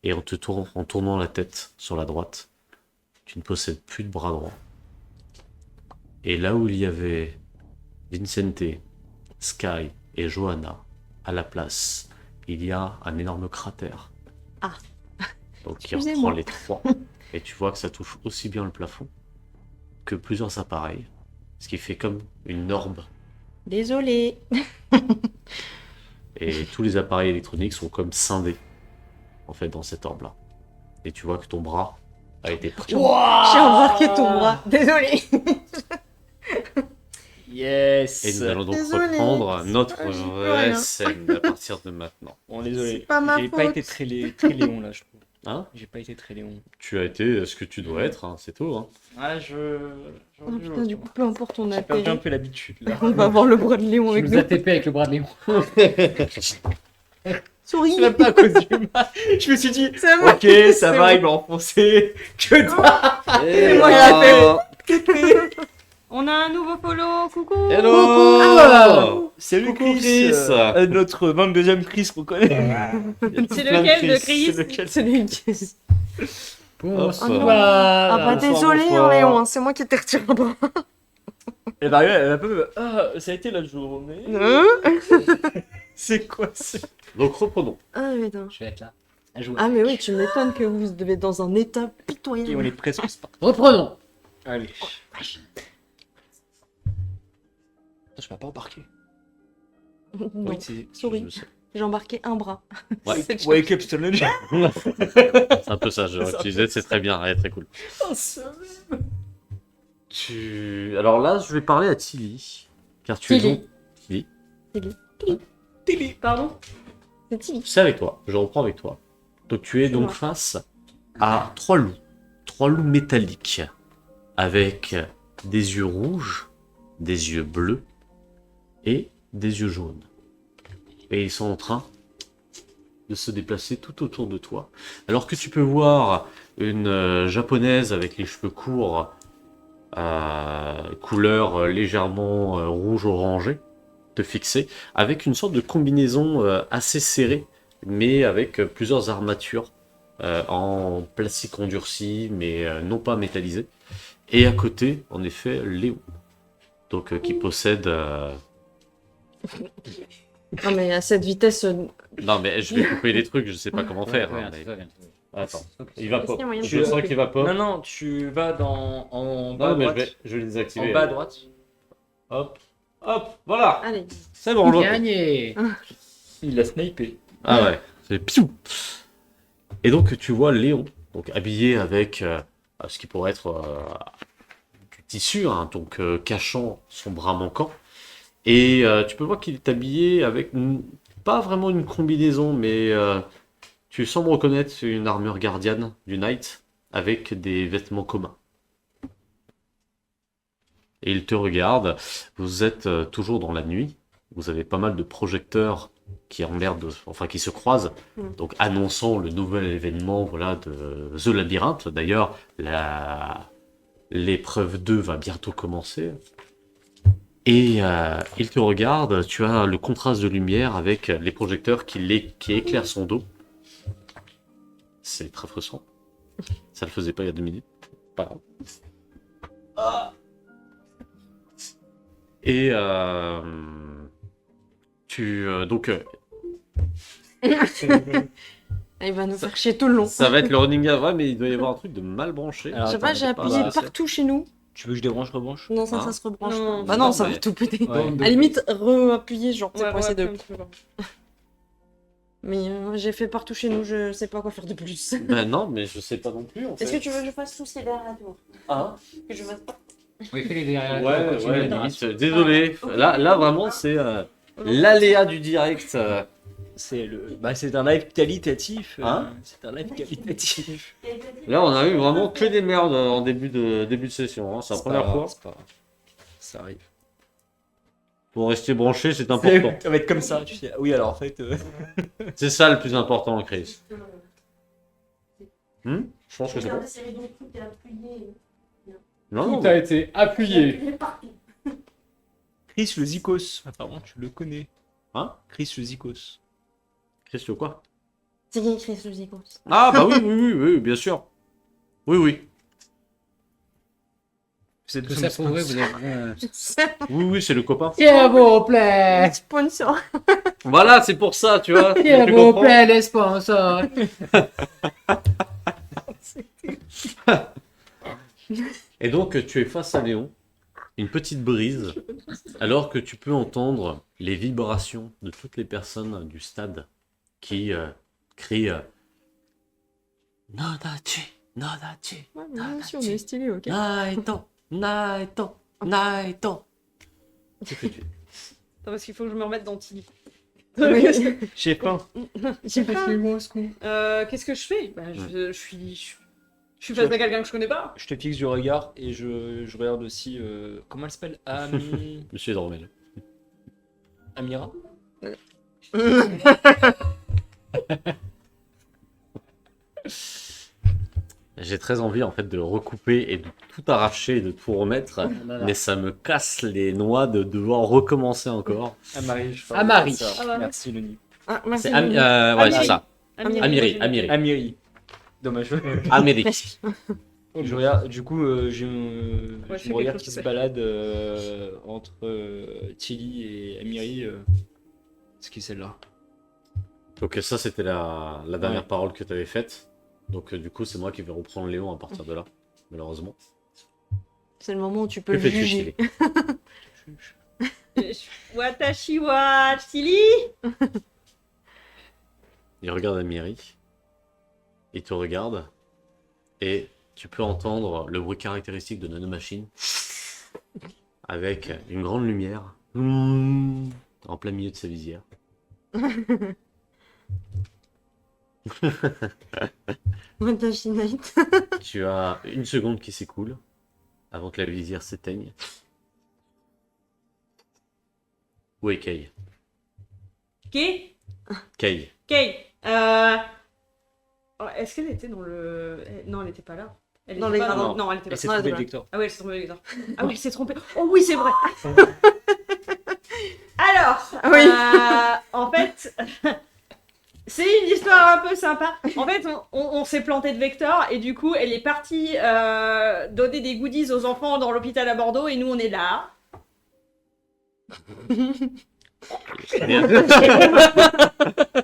Et en tournant la tête sur la droite, tu ne possèdes plus de bras droit. Et là où il y avait Vincente, Sky et Johanna, à la place, il y a un énorme cratère. Ah. Donc qui Excusez-moi. reprend les trois. Et tu vois que ça touche aussi bien le plafond que plusieurs appareils. Ce qui fait comme une orbe. Désolée. Et tous les appareils électroniques sont comme scindés, en fait, dans cette orbe-là. Et tu vois que ton bras a été pris. J'ai embarqué ton bras. Désolée. Yes. Et nous allons donc Désolé. reprendre notre Ah, j'y peux vraie rien. scène à partir de maintenant. Bon, désolé. C'est pas ma J'ai pas faute. été très Léon là, je trouve. Hein? J'ai pas été très Léon. Tu as été ce que tu dois être, hein, c'est tout. Hein. Ah, Oh, putain, du coup, peu importe, on a J'ai perdu un atterri. peu l'habitude là. On va voir le bras de Léon Tu avec nous nous. as TP avec le bras de Léon. Souris. C'est même pas à cause du mal. Je me suis dit, Ça va. ok, ça va, il m'a enfoncé. Que dalle. C'est moi qui l'ai fait. On a un nouveau follow, coucou Hello! Ah, Salut Coucou, Chris, Chris. notre 22e Chris qu'on connaît. C'est plein de lequel de Chris. Chris C'est lequel Celui qui... Bonsoir. Ah bah désolé, bonsoir. Léon, hein, c'est moi qui t'ai retiré un bras. Elle va arriver, elle va un peu. Ah, ça a été la journée. C'est quoi c'est Donc reprenons. Ah putain. Je vais être là. À jouer. Ah mais oui, tu m'étonnes que vous devez être dans un état Ok, on pitoyable. est presque. Reprenons. Allez. Je m'as pas embarqué. Non, Oui, c'est. souris. Je sais. J'ai embarqué un bras. Ouais. C'est Wake up, Stonehenge. C'est un peu ça, je C'est un utilisais, peu c'est très bien, ouais, très cool. Oh, ça même. Alors là, je vais parler à Tilly. Car tu es Tilly. donc... Télé. Pardon. C'est Tilly. C'est avec toi, je reprends avec toi. Donc tu es donc Excuse-moi. face à 3 loups. 3 loups métalliques. Avec des yeux rouges, des yeux bleus et des yeux jaunes. Et ils sont en train de se déplacer tout autour de toi. Alors que tu peux voir une japonaise avec les cheveux courts, couleur légèrement rouge-orangé, te fixer, avec une sorte de combinaison assez serrée, mais avec plusieurs armatures en plastique endurci, mais non pas métallisé. Et à côté, en effet, Léo, donc qui possède... Non mais à cette vitesse... Non mais je vais couper les trucs, je sais pas comment faire. Ouais, hein, ouais, mais- ouais, ouais. Attends, il va Est-ce pas. qu'il y a moyen de Je sens qu'il va pas. Non, non, tu vas en bas à Non mais droite. je vais les désactiver. En bas à droite. Hop, hop, voilà. Allez. C'est bon, je vois. Gagné. Il l'a snipé. Ah ouais, c'est piou. Et donc tu vois Léon, donc habillé avec ce qui pourrait être du tissu, hein, donc cachant son bras manquant. Et tu peux voir qu'il est habillé avec pas vraiment une combinaison, mais tu sembles reconnaître une armure gardienne du Knight avec des vêtements communs. Et il te regarde. Vous êtes toujours dans la nuit. Vous avez pas mal de projecteurs qui ont l'air de, enfin qui se croisent, donc annonçant le nouvel événement, voilà, de The Labyrinthe. D'ailleurs, l'épreuve 2 va bientôt commencer. Et il te regarde. Tu as le contraste de lumière avec les projecteurs qui éclairent son dos. C'est très frustrant. Ça le faisait pas il y a 2 minutes. Pas grave. Et donc Il va nous faire chier tout le long. ça va être le running gag, ouais, mais il doit y avoir un truc de mal branché. Alors, Je sais pas, j'ai attends, appuyé pas- partout chez nous. Tu veux que je débranche, rebranche? Non, ça, Hein ça se rebranche Non, pas. Bah non, non, ça mais- va tout péter. Ouais. À la limite, re-appuyer, genre, tu sais, Ouais, pour essayer de... un petit peu. Mais j'ai fait partout chez nous, je sais pas quoi faire de plus. Ben non, mais je sais pas non plus en fait. Est-ce que tu veux que je fasse tout ce qui est derrière la tour Hein Que je fasse pas Oui, fais-les derrière. Ouais, continue ouais, la narration. limite, désolé. Là vraiment, c'est l'aléa du direct. C'est un live qualitatif. Hein C'est un live qualitatif. Là, on a eu vraiment que des merdes en début de session. Hein. C'est la première fois. C'est pas grave. Ça arrive. Pour rester branché, c'est important. Ça va être comme ça, tu sais. Oui, alors en fait. C'est ça le plus important, Chris. Je pense que c'est bon. Non, non, Tout a été appuyé. Chris le Zikos. Apparemment, tu le connais. Hein Chris le Zikos. Chris, tu veux quoi? C'est qui Chris le Zico? Ah bah oui, bien sûr. Oui. C'est Tout ça pour vous, vous avez... Oui, c'est le copain. S'il vous plaît. Sponsor. Voilà, c'est pour ça, tu vois. S'il Tu vous comprends. plaît, les sponsors. Et donc, tu es face à Léon, une petite brise, alors que tu peux entendre les vibrations de toutes les personnes du stade qui crient Nodachi, Nodachi, Ouais, mais si on est stylé, ok. Naito, Naito, Naito. C'est que tu... Attends, parce qu'il faut que je me remette dans Tilly. J'ai faim. J'ai pas. Qu'est-ce que je fais bah, je suis face à quelqu'un que je connais pas. Je te fixe du regard et je regarde aussi. Comment elle s'appelle Monsieur Dormel. Amira. J'ai très envie en fait de recouper et de tout arracher et de tout remettre, Non, non. mais ça me casse les noix de devoir recommencer encore. Amari, je Amari. ça. Ah bah, Merci, Loni. Ah, merci. C'est Lily. ouais, Amiri. c'est ça. Amiri. Amiri, Amiri. Amiri. Dommage. Amérique. Je regarde, du coup, je Ouais, me fais quelque regarde chose, qui c'est- se balade entre Tilly et Amiri. Ce qui est celle-là. Donc ça c'était la dernière Ouais. parole que tu avais faite. Donc du coup c'est moi qui vais reprendre Léon à partir de là, malheureusement. C'est le moment où tu peux Que le fais-tu, juger. Chili? Watashi wa Chili. Il regarde Amiri. Il te regarde. Et tu peux entendre le bruit caractéristique de nanomachine. Avec une grande lumière. En plein milieu de sa visière. Watashi Night. Tu as une seconde qui s'écoule. Avant que la visière s'éteigne. Où est Kay? Kay. Kay. Kay. Est-ce qu'elle était dans le... Non, elle était pas là. Elle Dans était les pas gradins. dans... Non, elle était Elle pas s'est Non, trompée elle de est Victor. Ah oui, elle s'est trompée, Victor. Ah oui, elle s'est trompée. Oh oui, c'est vrai. Alors, Oui. en fait, c'est une histoire un peu sympa. En fait, on s'est planté de Vector et du coup, elle est partie donner des goodies aux enfants dans l'hôpital à Bordeaux et nous, on est là.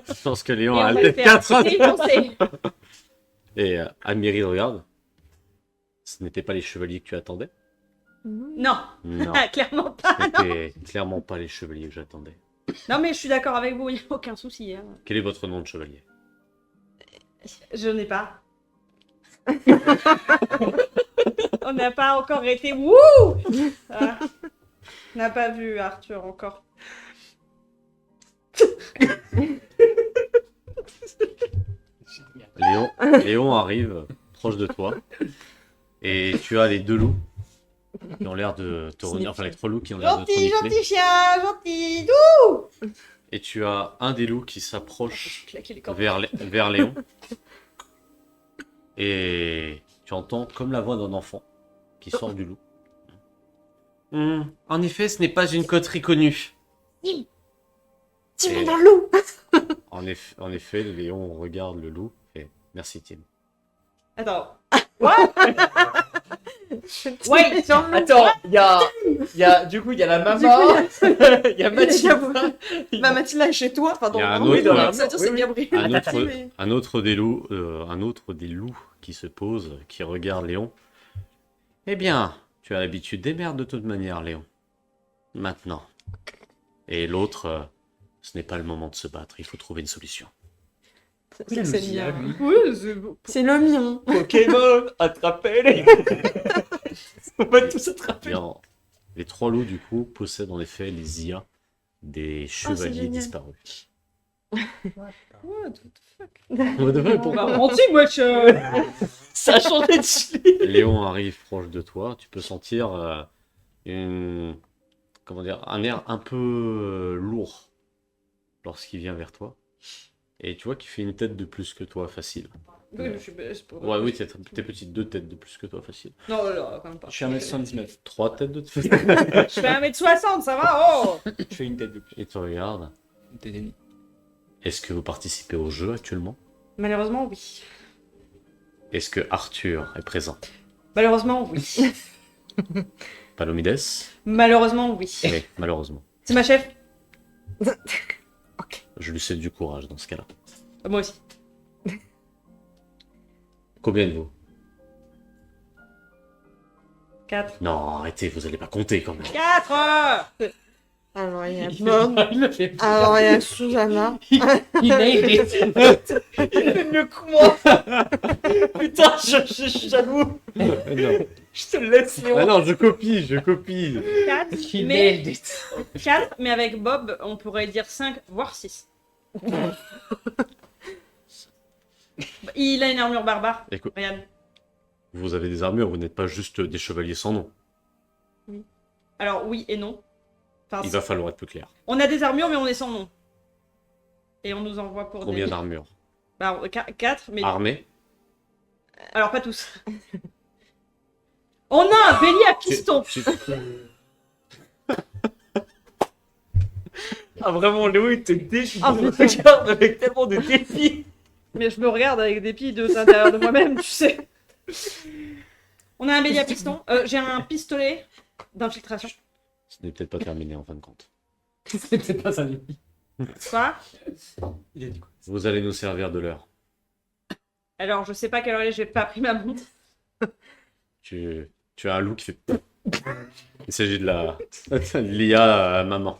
Je pense que Léon Et on a va peut-être faire 4 défoncer. Et Amiri regarde. Ce n'étaient pas les chevaliers que tu attendais? Non, Non, clairement pas. ce n'étaient clairement pas les chevaliers que j'attendais. Non, mais je suis d'accord avec vous, il n'y a aucun souci. Hein. Quel est votre nom de chevalier? Je n'ai pas. On n'a pas encore été. Wouh Ah. On n'a pas vu Arthur encore. Léon arrive proche de toi. Et tu as les deux loups qui ont l'air de te renifler. Enfin, les trois loups qui ont l'air de te Gentil, renifler. gentil chien, gentil. Doux. Et tu as un des loups qui s'approche Claquer les cordes. vers Léon. Et tu entends comme la voix d'un enfant qui sort du loup. En effet, ce n'est pas une coterie connue. Tu vas Et- dans le loup. En effet, Léon regarde le loup et merci Tim. Attends. What? Wait. Attends, du coup, il y a la maman, il y a Mathilda. Bah Mathilda est chez toi. Enfin, Il y a un dans autre- oui, dans la Oui, c'est oui. Gabriel. Un autre des loups qui se pose, qui regarde Léon. Eh bien, tu as l'habitude des merdes de toute manière, Léon. Maintenant. Et l'autre, ce n'est pas le moment de se battre, il faut trouver une solution. C'est que c'est le mien. lui. Oui, c'est bon. C'est le mien. Pokémon, attrapez-les. On va tous attraper. Bien, les trois loups, du coup, possèdent en effet les IA des chevaliers génial. disparus. What the fuck? Pourquoi Bah, menti, moi, je... Ça a changé de style. Léon arrive proche de toi, tu peux sentir un air un peu lourd lorsqu'il vient vers toi. Et tu vois qu'il fait une tête de plus que toi, facile. Oui, je suis... c'est pas- Ouais, oui, t'es petite, 2 têtes de plus que toi, facile. Non, non, quand même pas. Je suis 1m79. 3 têtes de plus. Je fais 1m60, ça va? Oh! Je fais une tête de plus. Et tu regardes. T'es Denis. Est-ce que vous participez au jeu actuellement? Malheureusement, oui. Est-ce que Arthur est présent? Malheureusement, oui. Palomides? Malheureusement, oui. Oui, malheureusement. C'est ma chef? Je lui cède du courage dans ce cas-là. Moi aussi. Combien de vous? 4. Non, arrêtez, vous allez pas compter quand même. 4! Alors, il y a Bob. Il me fait peur. Alors, il y a Susanna. Il nailed it. Le coup, moi. Putain, je suis jaloux. Non. Je te laisse, Léon. Ah non, je copie. 4, Il mais... nailed it. 4, mais avec Bob, on pourrait dire 5, voire 6. Il a une armure barbare. Écoute, Regarde. vous avez des armures, vous n'êtes pas juste des chevaliers sans nom. Alors, oui et non. Enfin, Il va falloir être plus clair. on a des armures, mais on est sans nom. Et on nous envoie pour Combien des... d'armures? Bah, 4, mais... Armées? Alors, pas tous. On a un bélier à piston. Ah, vraiment, Léo, il te défie. Ah, Il te putain. regarde avec tellement de défis. Mais je me regarde avec des pieds de l'intérieur de moi-même, tu sais. On a un bélier à piston. J'ai un pistolet d'infiltration. Ce n'est peut-être pas terminé en fin de compte. C'est peut-être pas ça, lui. Quoi? Il a dit quoi? Vous allez nous servir de l'heure. Alors, je sais pas quelle heure il est, j'ai pas pris ma montre. Tu as un loup qui fait. Il s'agit de de l'IA à maman.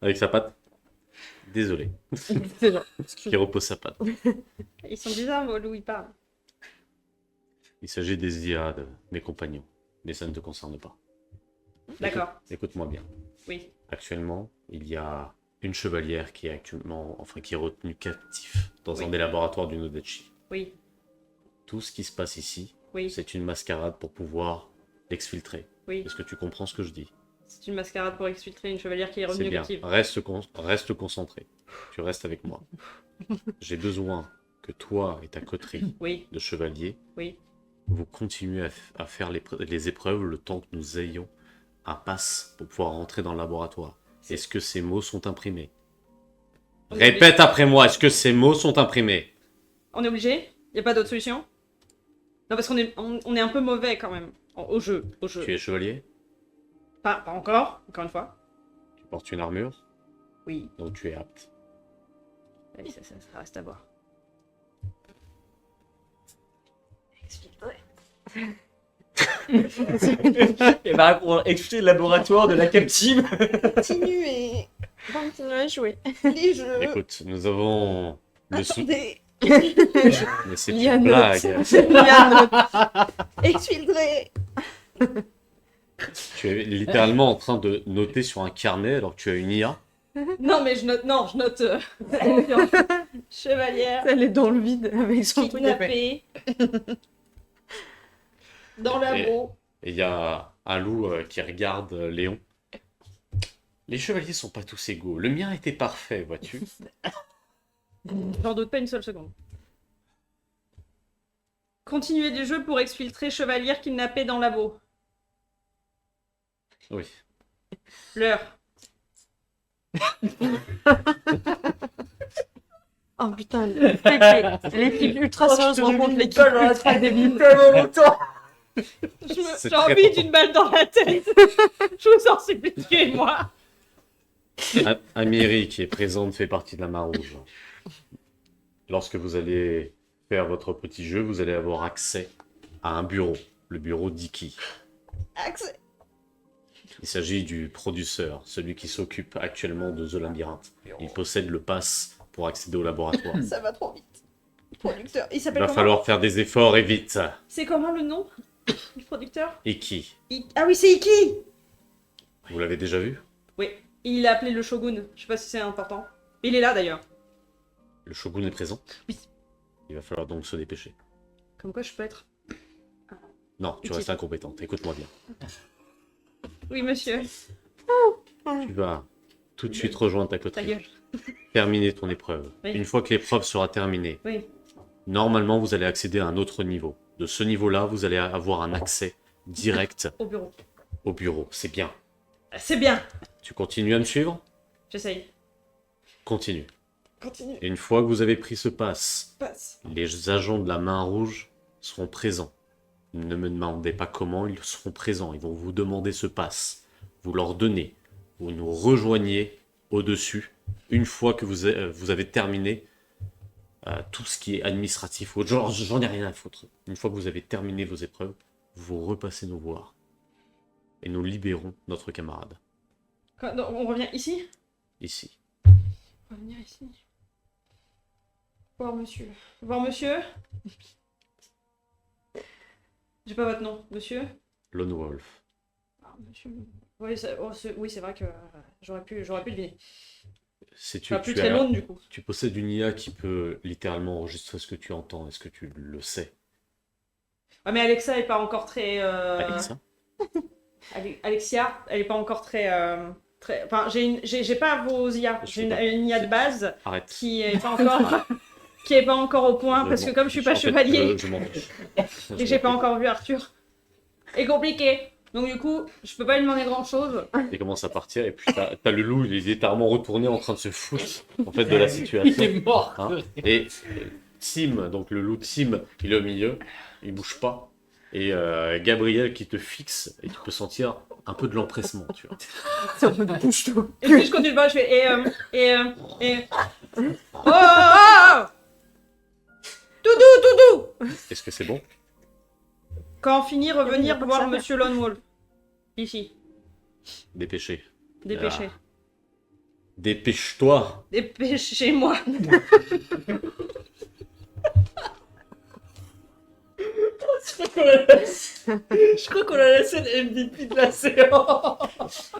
Avec sa patte. Désolé. C'est genre, Qui repose sa patte. ils sont bizarres, moi, Lou, il parle. Il s'agit des IA de mes compagnons. Mais ça ne te concerne pas. D'accord, Écoute-moi bien. oui. Actuellement, il y a une chevalière qui est qui est retenue captive dans un Oui. des laboratoires du Nodachi. Oui, Tout ce qui se passe ici, oui, c'est une mascarade pour pouvoir l'exfiltrer. oui. Est-ce que tu comprends ce que je dis? C'est une mascarade pour exfiltrer une chevalière qui est C'est revenue bien. captive. Reste concentré. Tu restes avec moi. J'ai besoin que toi et ta coterie Oui, de chevaliers, oui. vous continuez à faire les épreuves le temps que nous ayons un pass pour pouvoir rentrer dans le laboratoire. Est-ce que ces mots sont imprimés? Oui. Répète après moi, est-ce que ces mots sont imprimés? On est obligé? Y a pas d'autre solution? Non, parce qu'on est, on est un peu mauvais quand même. Au jeu. Tu es chevalier? Pas encore une fois. Tu portes une armure? Oui. Donc tu es apte. Allez, ça reste à voir. Et bah, on explique le laboratoire de la captive. Continuez. Continuez à jouer. Les jeux. Écoute, nous avons le sou... Attendez. Mais c'est Il y a une une blague. Il y a exfiltré. Tu es littéralement en train de noter sur un carnet alors que tu as une IA. Non, mais je note. Chevalière, Elle est dans le vide avec son truc épais. kidnappée. Dans labo. Et il y a un loup qui regarde Léon. Les chevaliers sont pas tous égaux. Le mien était parfait, vois-tu. J'en doute pas une seule seconde. Continuez les jeux pour exfiltrer chevalière kidnappée dans labo. Oui. L'heure. Oh putain, l'équipe ultra sérieuse rencontre l'équipe ultra débile. C'est J'ai très envie fort. d'une balle dans la tête. Je vous en supplie, tuez-moi. Amiri, qui est présente, fait partie de la main rouge. Lorsque vous allez faire votre petit jeu, vous allez avoir accès à un bureau, le bureau d'Iki. Accès. Il s'agit du producteur, celui qui s'occupe actuellement de The Labyrinthe. Il possède le pass pour accéder au laboratoire. Ça va trop vite. Producteur. Il Il s'appelle va comment? falloir faire des efforts et vite. C'est comment le nom du producteur? Iki, Ah oui, c'est Iki. vous l'avez déjà vu? Oui, il a appelé le shogun. Je sais pas si c'est important. Il est là d'ailleurs. Le shogun est présent? Oui. Il va falloir donc se dépêcher. Comme quoi je peux être. Non, tu Utile. restes incompétente, écoute-moi bien. Oui, monsieur. Tu vas tout de suite rejoindre ta Ta coterie. gueule. Terminer ton épreuve. Oui. Une fois que l'épreuve sera terminée, Oui. normalement vous allez accéder à un autre niveau. De ce niveau-là, vous allez avoir un accès direct Au bureau. au bureau. C'est bien. C'est bien. Tu continues à me suivre? J'essaye. Continue. Continue. Et une fois que vous avez pris ce pass, Passe. les agents de la main rouge seront présents. Ne me demandez pas comment, ils seront présents. Ils vont vous demander ce pass. Vous leur donnez. Vous nous rejoignez au-dessus. Une fois que vous avez terminé tout ce qui est administratif ou autre, genre, j'en ai rien à foutre. Une fois que vous avez terminé vos épreuves, vous repassez nous voir. Et nous libérons notre camarade. Non, on revient ici? Ici. On va venir ici. Voir monsieur. Voir monsieur? J'ai pas votre nom. Monsieur? Lone Wolf. Ah, monsieur. Oui, oui, c'est vrai que j'aurais pu deviner. Sais-tu Enfin, plus tu très as- long du coup. Tu possèdes une IA qui peut littéralement enregistrer ce que tu entends. Est-ce que tu le sais? Ah, mais Alexa est pas encore très. Alexa? Alexia, elle est pas encore très. Enfin, j'ai pas vos IA. J'ai une IA de base Arrête. qui est pas encore. qui est pas encore au point, parce que comme je suis pas chevalier, je m'en fiche. et que j'ai pas encore vu Arthur, est compliqué. Donc du coup, je peux pas lui demander grand chose. Il commence à partir et puis t'as le loup, il est littéralement retourné en train de se foutre en fait de la situation. Il est mort. Hein. Et Tim, donc le loup Tim, il est au milieu, il bouge pas. Et Gabriel qui te fixe et tu peux sentir un peu de l'empressement, tu vois. Ça me bouge tout. Et puis je continue de voir, je fais oh Toudou Est-ce que c'est bon? Quand finit, Il y a revenir pas que voir ça à faire. Monsieur Lone Wolf. Ici. Dépêché. Dépêchez. Dépêche-toi. Dépêchez-moi. Je crois qu'on a laissé le MVP de la séance.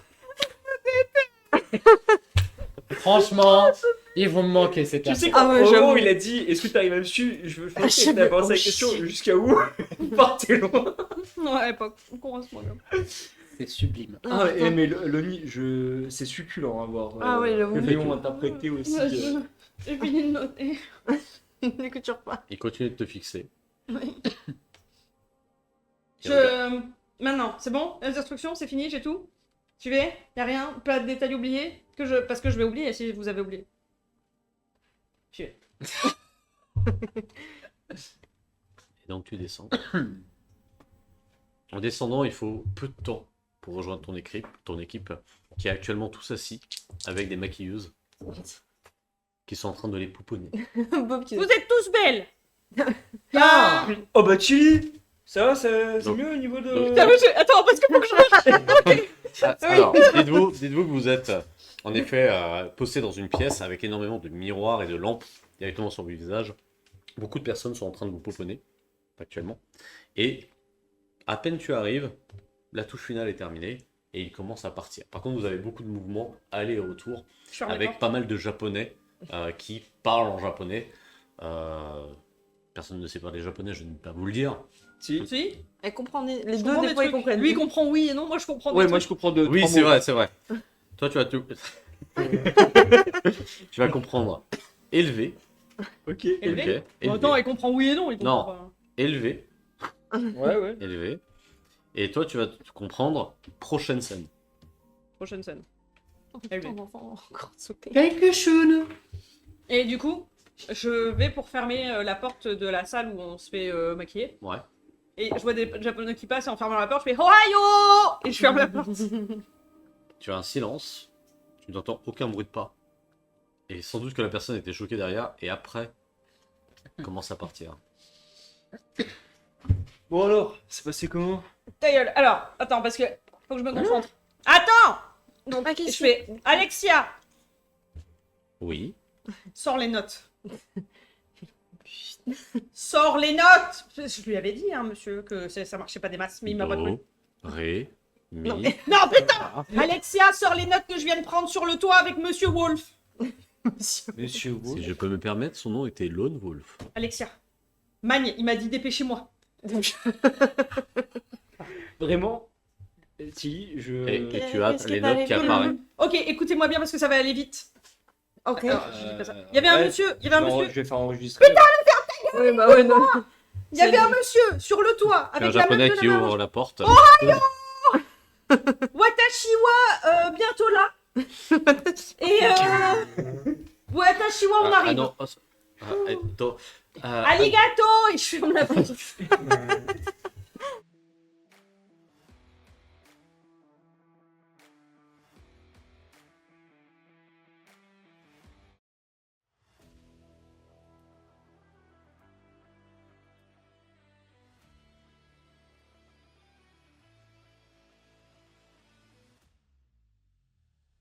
Franchement, ils vont me manquer ces Tu sais personnes. qu'au Ah ouais, moment j'avoue. où il a dit est-ce que t'arrives à me suivre, je Ah, pense je qu'il a sais pensé à la pas. question jusqu'à où vous partez loin. Ouais, pas commence-moi bien. C'est sublime. Ah, mais Loni, c'est succulent à voir. Ah ouais, j'avoue. Le Léon interprété aussi. J'ai fini de noter. N'écoute pas. Il continue de te fixer. Maintenant, c'est bon? Les instructions, c'est fini, j'ai tout? Suivez? Y'a rien? Pas de détails oubliés? Parce que je vais oublier si vous avez oublié. Suivez. Et donc tu descends. En descendant, il faut peu de temps pour rejoindre ton équipe qui est actuellement tous assis avec des maquilleuses qui sont en train de les pouponner. Bob qui Vous êtes tous belles! Ah Oh bah Chili ça va, c'est Donc- mieux au niveau de... donc- Putain, mais attends, parce que faut que je... Alors, dites-vous que vous êtes en effet posté dans une pièce avec énormément de miroirs et de lampes directement sur vos visages. Beaucoup de personnes sont en train de vous pouponner actuellement. Et à peine tu arrives, la touche finale est terminée et il commence à partir. Par contre, vous avez beaucoup de mouvements aller et retour Je ferme la avec porte. pas mal de japonais qui parlent en japonais. Personne ne sait parler japonais, je ne vais pas vous le dire. Si. Si? Elle comprend les Je deux, comprends des des fois, ils trucs. comprennent. Lui, il comprend oui et non, moi je comprends Ouais, des moi trucs. je comprends deux. Oui, trois c'est mots. vrai, c'est vrai. Toi, tu vas tu vas comprendre élevé, Ok. Élevé? ok, Bon, attends, il comprend oui et non, il comprend pas. élevé, Ouais. élevé. Et toi, tu vas comprendre prochaine scène. Prochaine scène. Oh, putain, l'enfant a encore sauté. Quelque chose. Et du coup, je vais pour fermer la porte de la salle où on se fait maquiller. Ouais. Et je vois des japonais qui passent et en fermant la porte, je fais Ohio! Et je ferme la porte. Tu as un silence, tu n'entends aucun bruit de pas. Et sans doute que la personne était choquée derrière, et après, commence à partir. Bon alors, c'est passé comment? Ta gueule. Alors, attends, parce que faut que je me concentre. Attends! Non, pas Et je question. fais Alexia, Oui. sors les notes. Sors les notes! Je lui avais dit, hein, monsieur, que ça marchait pas des masses, mais il m'a pas cru. Do, ré, mi. Non, Non, putain! Alexia, sors les notes que je viens de prendre sur le toit avec monsieur Wolf. Monsieur Wolf. Si je peux me permettre, son nom était Lone Wolf. Alexia. Magne, il m'a dit dépêchez-moi. Vraiment Si, je... Et tu as Qu'est-ce les que notes qui t'avais vu apparaissent. Ok, écoutez-moi bien parce que ça va aller vite. Ok. Alors, je dis pas ça. Il y avait un monsieur, il y avait un monsieur, Je vais faire enregistrer. Oui, bah ouais, non. il y avait un monsieur sur le toit C'est un avec la japonais meuf de qui la main. ouvre la porte. Watashiwa, bientôt là. Et Watashiwa, on Ah arrive. non. Arigato. Aligato. Et je ferme la porte.